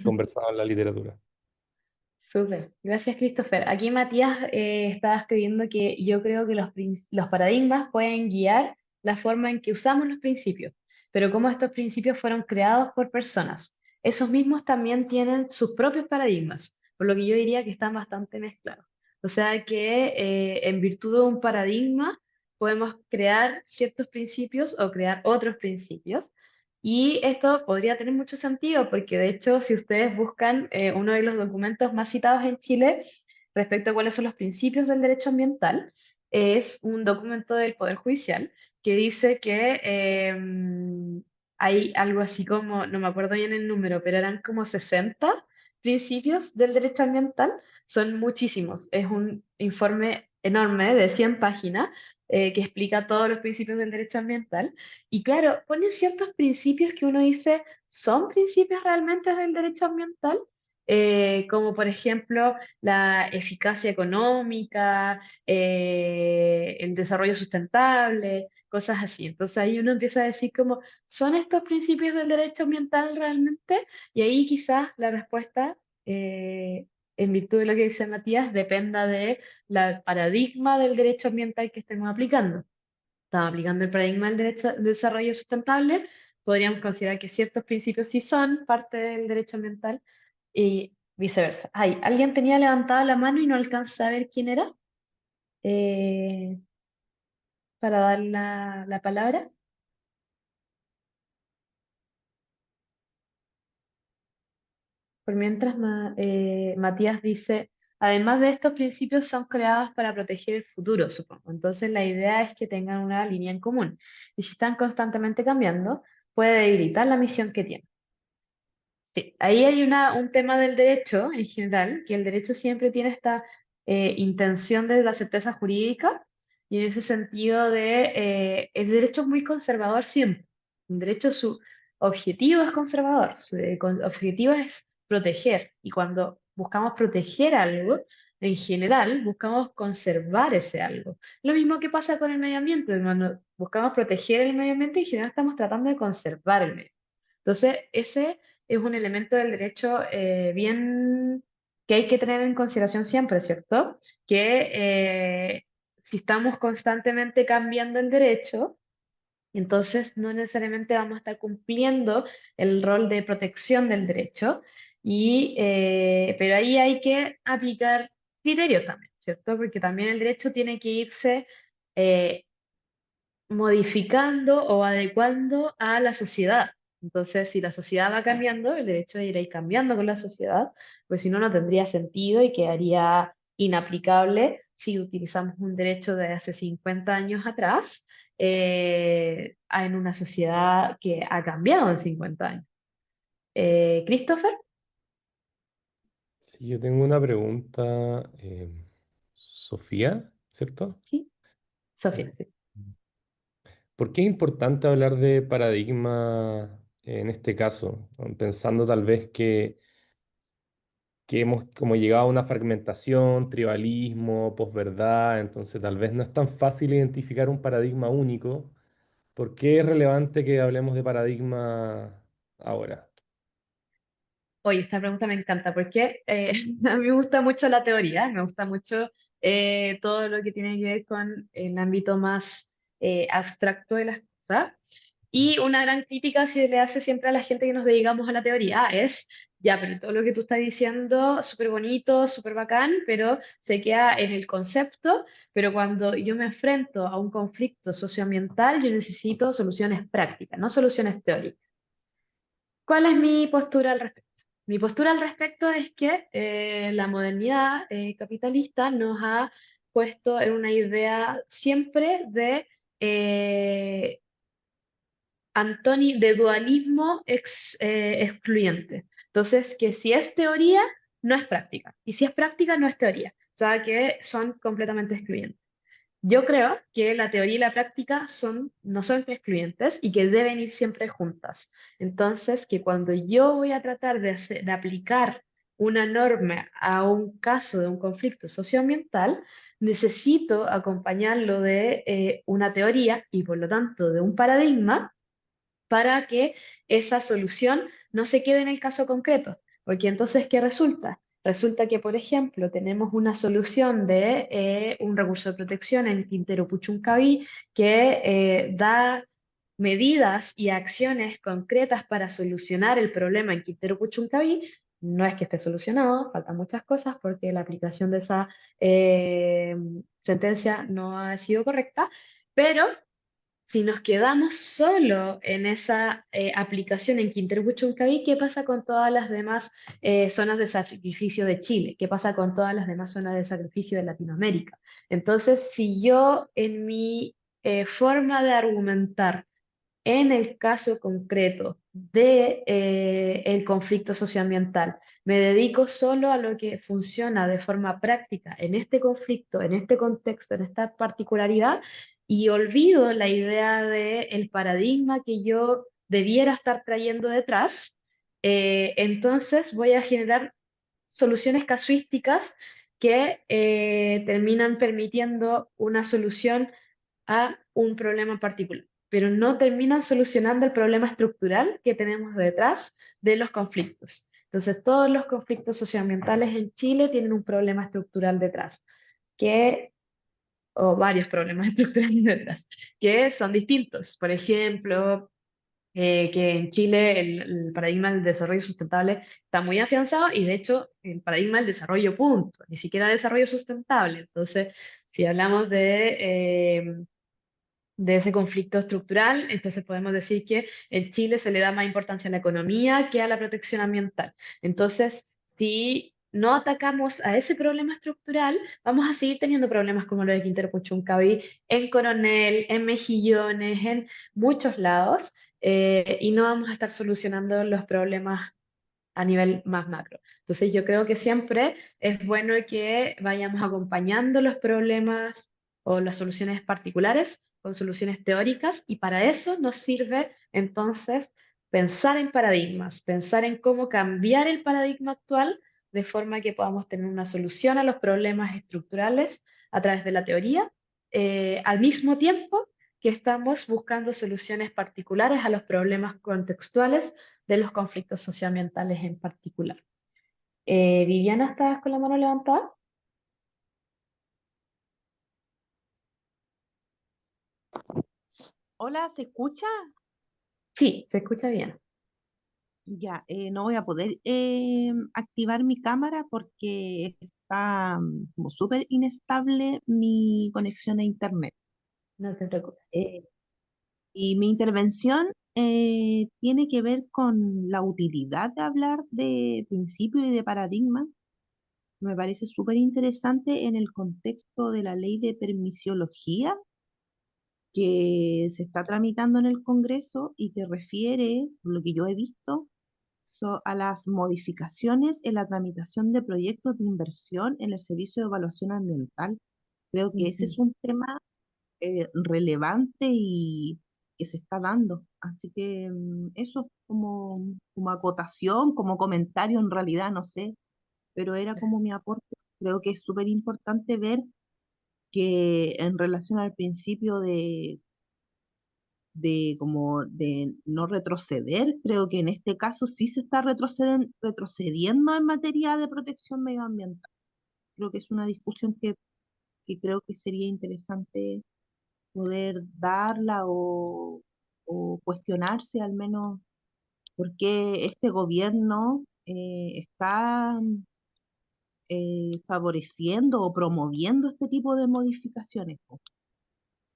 conversado en la literatura. súper. Gracias, Christopher. Aquí Matías estaba escribiendo que yo creo que los paradigmas pueden guiar la forma en que usamos los principios, pero como estos principios fueron creados por personas, esos mismos también tienen sus propios paradigmas, por lo que yo diría que están bastante mezclados. O sea que en virtud de un paradigma podemos crear ciertos principios o crear otros principios. Y esto podría tener mucho sentido porque, de hecho, si ustedes buscan uno de los documentos más citados en Chile respecto a cuáles son los principios del derecho ambiental, es un documento del Poder Judicial que dice que hay algo así como, no me acuerdo bien el número, pero eran como 60 principios del derecho ambiental. Son muchísimos. Es un informe enorme de 100 páginas que explica todos los principios del derecho ambiental. Y claro, pone ciertos principios que uno dice, ¿son principios realmente del derecho ambiental? Como por ejemplo la eficacia económica, el desarrollo sustentable, cosas así. Entonces ahí uno empieza a decir como, ¿son estos principios del derecho ambiental realmente? Y ahí quizás la respuesta, en virtud de lo que dice Matías, dependa de la paradigma del derecho ambiental que estemos aplicando. Estamos aplicando el paradigma del derecho del desarrollo sustentable, podríamos considerar que ciertos principios sí son parte del derecho ambiental y viceversa. Ay, alguien tenía levantada la mano y no alcanza a ver quién era eh, para dar la palabra. Por mientras, Matías dice, además de estos principios son creados para proteger el futuro, supongo. Entonces la idea es que tengan una línea en común. Y si están constantemente cambiando, puede debilitar la misión que tienen. Sí, ahí hay un tema del derecho en general, que el derecho siempre tiene esta intención de la certeza jurídica y en ese sentido el derecho es muy conservador siempre. El derecho su objetivo es conservador, objetivo es proteger y cuando buscamos proteger algo, en general buscamos conservar ese algo. Lo mismo que pasa con el medio ambiente, cuando buscamos proteger el medio ambiente, en general estamos tratando de conservar el medio. Entonces, ese es un elemento del derecho bien que hay que tener en consideración siempre, ¿cierto? Que si estamos constantemente cambiando el derecho, entonces no necesariamente vamos a estar cumpliendo el rol de protección del derecho, pero ahí hay que aplicar criterios también, ¿cierto? Porque también el derecho tiene que irse eh, modificando o adecuando a la sociedad. Entonces, si la sociedad va cambiando, el derecho irá ir cambiando con la sociedad, pues si no, no tendría sentido y quedaría inaplicable si utilizamos un derecho de hace 50 años atrás en una sociedad que ha cambiado en 50 años. Christopher, Sí, yo tengo una pregunta, Sofía, ¿cierto? sí, Sí. Sofía, sí. ¿Por qué es importante hablar de paradigma en este caso? Pensando tal vez que hemos como llegado a una fragmentación, tribalismo, posverdad, entonces tal vez no es tan fácil identificar un paradigma único. ¿Por qué es relevante que hablemos de paradigma ahora? Oye, esta pregunta me encanta porque a mí me gusta mucho la teoría, me gusta mucho todo lo que tiene que ver con el ámbito más abstracto de las cosas. Y una gran crítica se le hace siempre a la gente que nos dedicamos a la teoría es, ya, pero todo lo que tú estás diciendo, súper bonito, súper bacán, pero se queda en el concepto, pero cuando yo me enfrento a un conflicto socioambiental, yo necesito soluciones prácticas, no soluciones teóricas. ¿Cuál es mi postura al respecto? Mi postura al respecto es que la modernidad capitalista nos ha puesto en una idea siempre de, eh, de dualismo excluyente. Entonces, que si es teoría, no es práctica. Y si es práctica, no es teoría. O sea, que son completamente excluyentes. Yo creo que la teoría y la práctica no son excluyentes y que deben ir siempre juntas. Entonces, que cuando yo voy a tratar de aplicar una norma a un caso de un conflicto socioambiental, necesito acompañarlo de una teoría y por lo tanto de un paradigma para que esa solución no se quede en el caso concreto. Porque entonces, ¿qué resulta? Resulta que, por ejemplo, tenemos una solución de un recurso de protección en Quintero Puchuncaví que da medidas y acciones concretas para solucionar el problema en Quintero Puchuncaví. No es que esté solucionado, faltan muchas cosas porque la aplicación de esa eh, sentencia no ha sido correcta, pero si nos quedamos solo en esa aplicación en Quintero Puchuncaví, ¿qué pasa con todas las demás zonas de sacrificio de Chile? ¿Qué pasa con todas las demás zonas de sacrificio de Latinoamérica? Entonces, si yo en mi forma de argumentar en el caso concreto de el conflicto socioambiental, me dedico solo a lo que funciona de forma práctica en este conflicto, en este contexto, en esta particularidad, y olvido la idea del paradigma que yo debiera estar trayendo detrás, entonces voy a generar soluciones casuísticas que terminan permitiendo una solución a un problema particular, pero no terminan solucionando el problema estructural que tenemos detrás de los conflictos. Entonces, todos los conflictos socioambientales en Chile tienen un problema estructural detrás, que, o varios problemas estructurales detrás, que son distintos. Por ejemplo, que en Chile el paradigma del desarrollo sustentable está muy afianzado y de hecho el paradigma del desarrollo punto, ni siquiera desarrollo sustentable. Entonces, si hablamos de ese conflicto estructural, entonces podemos decir que en Chile se le da más importancia a la economía que a la protección ambiental. Entonces, si no atacamos a ese problema estructural, vamos a seguir teniendo problemas como lo de Quintero Puchuncaví, en Coronel, en Mejillones, en muchos lados, y no vamos a estar solucionando los problemas a nivel más macro. Entonces yo creo que siempre es bueno que vayamos acompañando los problemas o las soluciones particulares con soluciones teóricas y para eso nos sirve entonces pensar en paradigmas, pensar en cómo cambiar el paradigma actual de forma que podamos tener una solución a los problemas estructurales a través de la teoría, al mismo tiempo que estamos buscando soluciones particulares a los problemas contextuales de los conflictos socioambientales en particular. Viviana, ¿estás con la mano levantada? Hola, ¿se escucha? Sí, se escucha bien. Ya, no voy a poder activar mi cámara porque está como súper inestable mi conexión a internet. No te preocupes. Eh, y mi intervención tiene que ver con la utilidad de hablar de principios y de paradigmas. Me parece súper interesante en el contexto de la ley de permisiología que se está tramitando en el Congreso y que refiere, por lo que yo he visto, a las modificaciones en la tramitación de proyectos de inversión en el servicio de evaluación ambiental. Creo que ese Ujú. es un tema relevante y que se está dando. Así que eso como acotación, como comentario en realidad, no sé, pero era como mi aporte. Creo que es súper importante ver que en relación al principio de como de no retroceder, creo que en este caso sí se está retrocediendo en materia de protección medioambiental. Creo que es una discusión que creo que sería interesante poder darla o cuestionarse al menos por qué este gobierno está favoreciendo o promoviendo este tipo de modificaciones, po.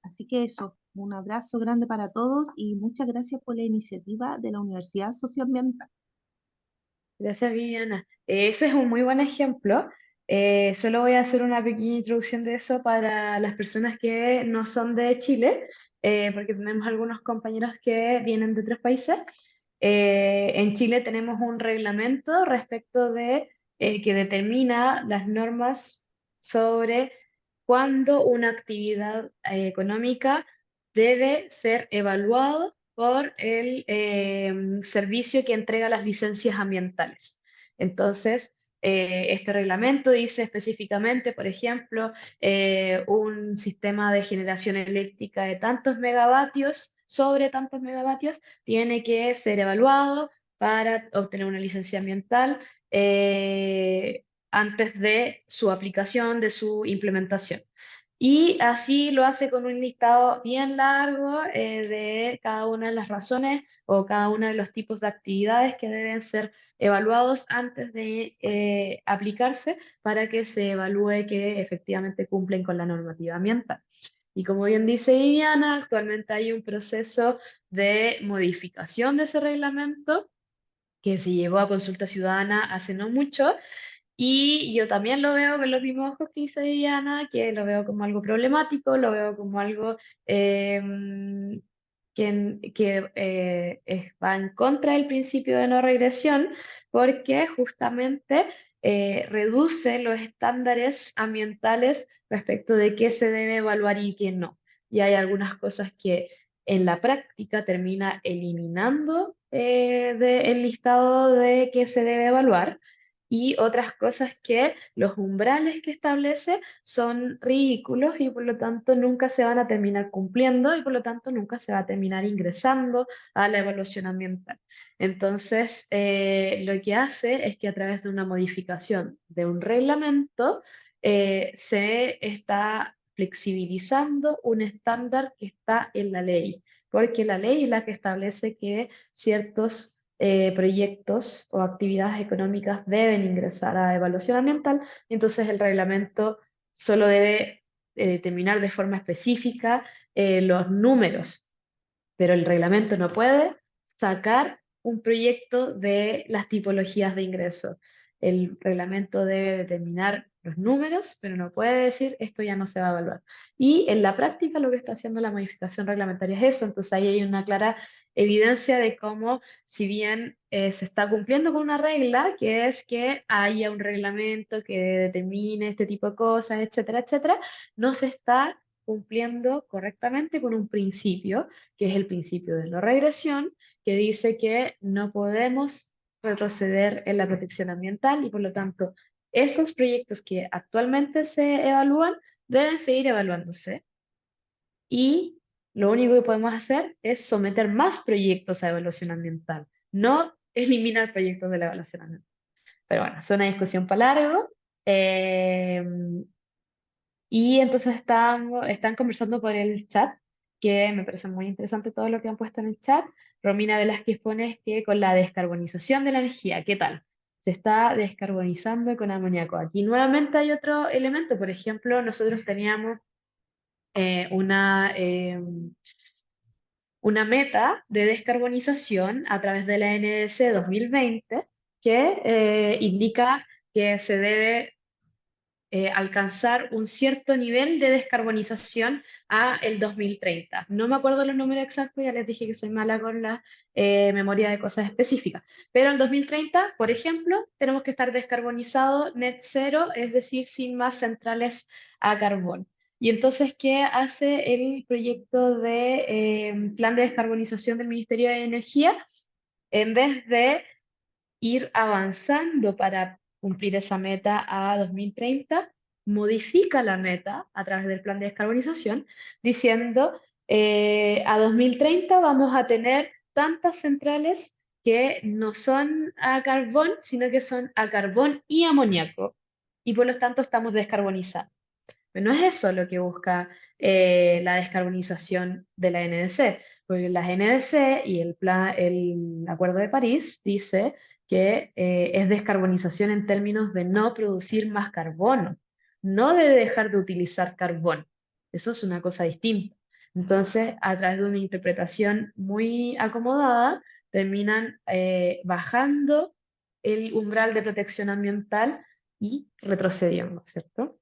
Así que eso, un abrazo grande para todos y muchas gracias por la iniciativa de la Universidad Socioambiental. Gracias, Viviana. Ese es un muy buen ejemplo. Solo voy a hacer una pequeña introducción de eso para las personas que no son de Chile, porque tenemos algunos compañeros que vienen de otros países. En Chile tenemos un reglamento respecto de que determina las normas sobre cuándo una actividad económica debe ser evaluado por el servicio que entrega las licencias ambientales. Entonces, este reglamento dice específicamente, por ejemplo, un sistema de generación eléctrica de tantos megavatios, sobre tantos megavatios, tiene que ser evaluado para obtener una licencia ambiental antes de su aplicación, de su implementación. Y así lo hace con un listado bien largo de cada una de las razones o cada uno de los tipos de actividades que deben ser evaluados antes de aplicarse para que se evalúe que efectivamente cumplen con la normativa ambiental. Y como bien dice Viviana, actualmente hay un proceso de modificación de ese reglamento que se llevó a consulta ciudadana hace no mucho y yo también lo veo con los mismos ojos que dice Viviana, que lo veo como algo problemático, lo veo como algo que va en contra del principio de no regresión, porque justamente reduce los estándares ambientales respecto de qué se debe evaluar y qué no. Y hay algunas cosas que en la práctica termina eliminando del listado de qué se debe evaluar y otras cosas que los umbrales que establece son ridículos y por lo tanto nunca se van a terminar cumpliendo y por lo tanto nunca se va a terminar ingresando a la evaluación ambiental. Entonces, lo que hace es que a través de una modificación de un reglamento se está flexibilizando un estándar que está en la ley, porque la ley es la que establece que ciertos proyectos o actividades económicas deben ingresar a evaluación ambiental, y entonces el reglamento solo debe determinar de forma específica los números, pero el reglamento no puede sacar un proyecto de las tipologías de ingreso. El reglamento debe determinar los números, pero no puede decir esto ya no se va a evaluar. Y en la práctica lo que está haciendo la modificación reglamentaria es eso, entonces ahí hay una clara evidencia de cómo, si bien se está cumpliendo con una regla, que es que haya un reglamento que determine este tipo de cosas, etcétera, etcétera, no se está cumpliendo correctamente con un principio que es el principio de no regresión, que dice que no podemos retroceder en la protección ambiental y por lo tanto esos proyectos que actualmente se evalúan deben seguir evaluándose y lo único que podemos hacer es someter más proyectos a evaluación ambiental, no eliminar proyectos de la evaluación ambiental. Pero bueno, es una discusión para largo. Eh, y entonces están conversando por el chat, que me parece muy interesante todo lo que han puesto en el chat. Romina Velázquez pone que con la descarbonización de la energía, ¿qué tal? Se está descarbonizando con amoníaco. Aquí nuevamente hay otro elemento. Por ejemplo, nosotros teníamos eh, una, eh, una meta de descarbonización a través de la NDC 2020 que indica que se debe alcanzar un cierto nivel de descarbonización a el 2030. No me acuerdo los números exactos, ya les dije que soy mala con la memoria de cosas específicas, pero el 2030, por ejemplo, tenemos que estar descarbonizados net cero, es decir, sin más centrales a carbón. Y entonces, ¿qué hace el proyecto de plan de descarbonización del Ministerio de Energía? En vez de ir avanzando para cumplir esa meta a 2030, modifica la meta a través del plan de descarbonización, diciendo, a 2030 vamos a tener tantas centrales que no son a carbón, sino que son a carbón y amoníaco, y por lo tanto estamos descarbonizados. Pero no es eso lo que busca la descarbonización de la NDC, porque las NDC y el Acuerdo de París dice que es descarbonización en términos de no producir más carbono, no de dejar de utilizar carbón. Eso es una cosa distinta. Entonces, a través de una interpretación muy acomodada, terminan bajando el umbral de protección ambiental y retrocediendo, ¿cierto?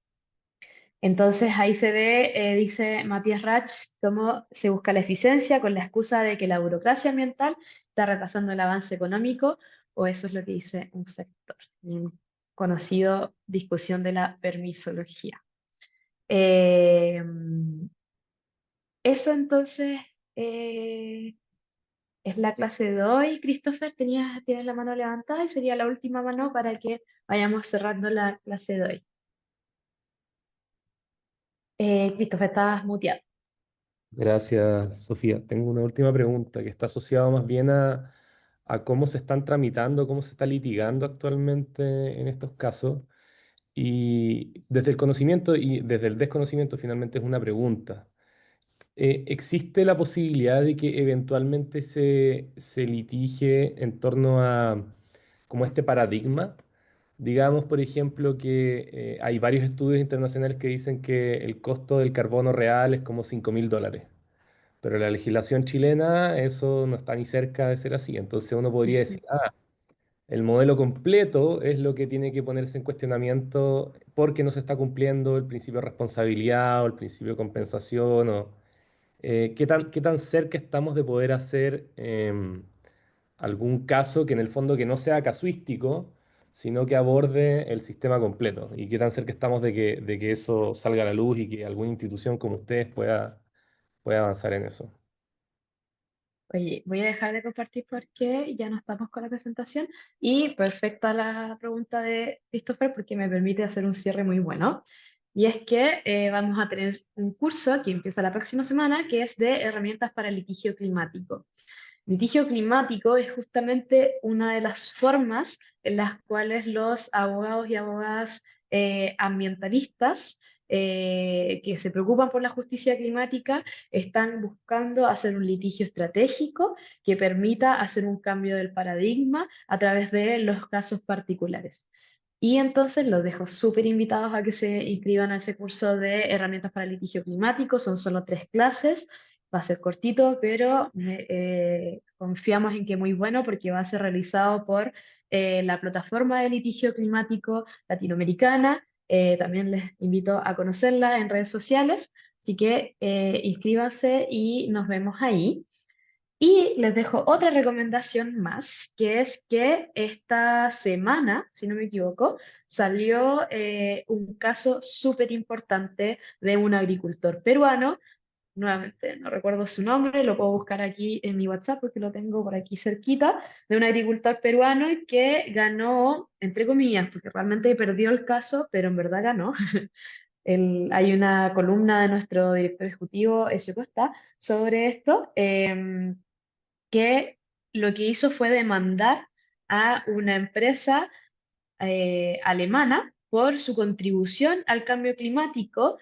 Entonces ahí se ve, dice Matías Rach, cómo se busca la eficiencia con la excusa de que la burocracia ambiental está retrasando el avance económico, o eso es lo que dice un sector, un conocido discusión de la permisología. Eh, Eso entonces eh, es la clase de hoy. Christopher, tienes la mano levantada y sería la última mano para que vayamos cerrando la clase de hoy. Christopher, estás muteado. Gracias, Sofía. Tengo una última pregunta que está asociada más bien a cómo se están tramitando, cómo se está litigando actualmente en estos casos. Y desde el conocimiento y desde el desconocimiento finalmente es una pregunta. ¿Existe la posibilidad de que eventualmente se litigie en torno a como este paradigma? Digamos, por ejemplo, que hay varios estudios internacionales que dicen que el costo del carbono real es como $5.000. Pero la legislación chilena, eso no está ni cerca de ser así. Entonces uno podría decir, ah, el modelo completo es lo que tiene que ponerse en cuestionamiento porque no se está cumpliendo el principio de responsabilidad o el principio de compensación o qué tan cerca estamos de poder hacer algún caso que en el fondo que no sea casuístico, sino que aborde el sistema completo y qué tan cerca estamos de que eso salga a la luz y que alguna institución como ustedes pueda avanzar en eso. Oye, voy a dejar de compartir porque ya no estamos con la presentación y perfecta la pregunta de Christopher porque me permite hacer un cierre muy bueno. Y es que vamos a tener un curso que empieza la próxima semana que es de herramientas para litigio climático. Litigio climático es justamente una de las formas en las cuales los abogados y abogadas ambientalistas que se preocupan por la justicia climática están buscando hacer un litigio estratégico que permita hacer un cambio del paradigma a través de los casos particulares. Y entonces los dejo súper invitados a que se inscriban a ese curso de herramientas para litigio climático. Son solo 3 clases. Va a ser cortito, pero confiamos en que muy bueno porque va a ser realizado por la plataforma de litigio climático latinoamericana. También les invito a conocerla en redes sociales. Así que inscríbanse y nos vemos ahí. Y les dejo otra recomendación más, que es que esta semana, si no me equivoco, salió un caso súper importante de un agricultor peruano. Nuevamente, no recuerdo su nombre, lo puedo buscar aquí en mi WhatsApp porque lo tengo por aquí cerquita, de un agricultor peruano que ganó, entre comillas, porque realmente perdió el caso, pero en verdad ganó, Hay una columna de nuestro director ejecutivo, Ezio Costa, sobre esto, que lo que hizo fue demandar a una empresa alemana por su contribución al cambio climático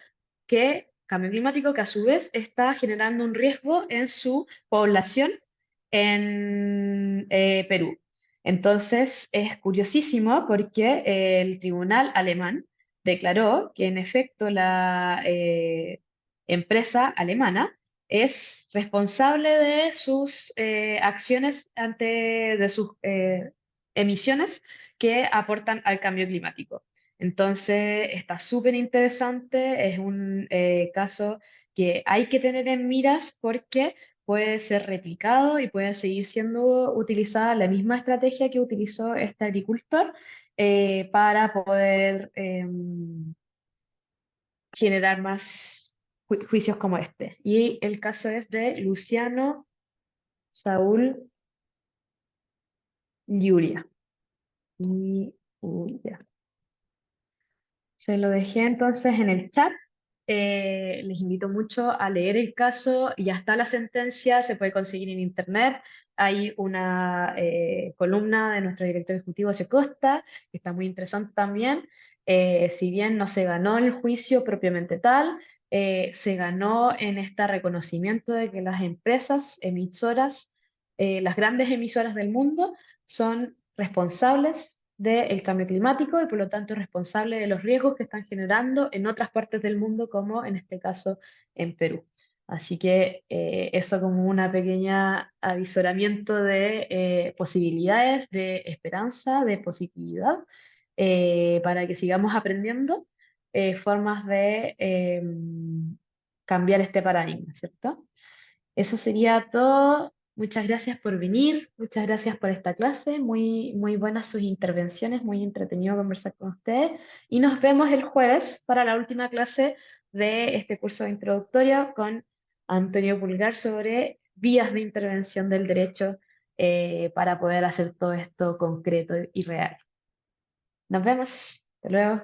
que a su vez está generando un riesgo en su población en Perú. Entonces es curiosísimo porque el tribunal alemán declaró que en efecto la empresa alemana es responsable de sus acciones de sus emisiones que aportan al cambio climático. Entonces, está súper interesante, es un caso que hay que tener en miras porque puede ser replicado y puede seguir siendo utilizada la misma estrategia que utilizó este agricultor para poder generar más juicios como este. Y el caso es de Luciano Saúl Lluria. Lluria. Se lo dejé entonces en el chat. Les invito mucho a leer el caso. Ya está la sentencia, se puede conseguir en internet. Hay una columna de nuestro director ejecutivo, José Costa, que está muy interesante también. Si bien no se ganó el juicio propiamente tal, se ganó en este reconocimiento de que las empresas emisoras, las grandes emisoras del mundo, son responsables del cambio climático y por lo tanto responsables de los riesgos que están generando en otras partes del mundo, como en este caso en Perú. Así que eso como una pequeña avisoramiento de posibilidades, de esperanza, de positividad, para que sigamos aprendiendo formas de cambiar este paradigma, ¿cierto? Eso sería todo. Muchas gracias por venir, muchas gracias por esta clase, muy, muy buenas sus intervenciones, muy entretenido conversar con ustedes y nos vemos el jueves para la última clase de este curso introductorio con Antonio Pulgar sobre vías de intervención del derecho para poder hacer todo esto concreto y real. Nos vemos, hasta luego.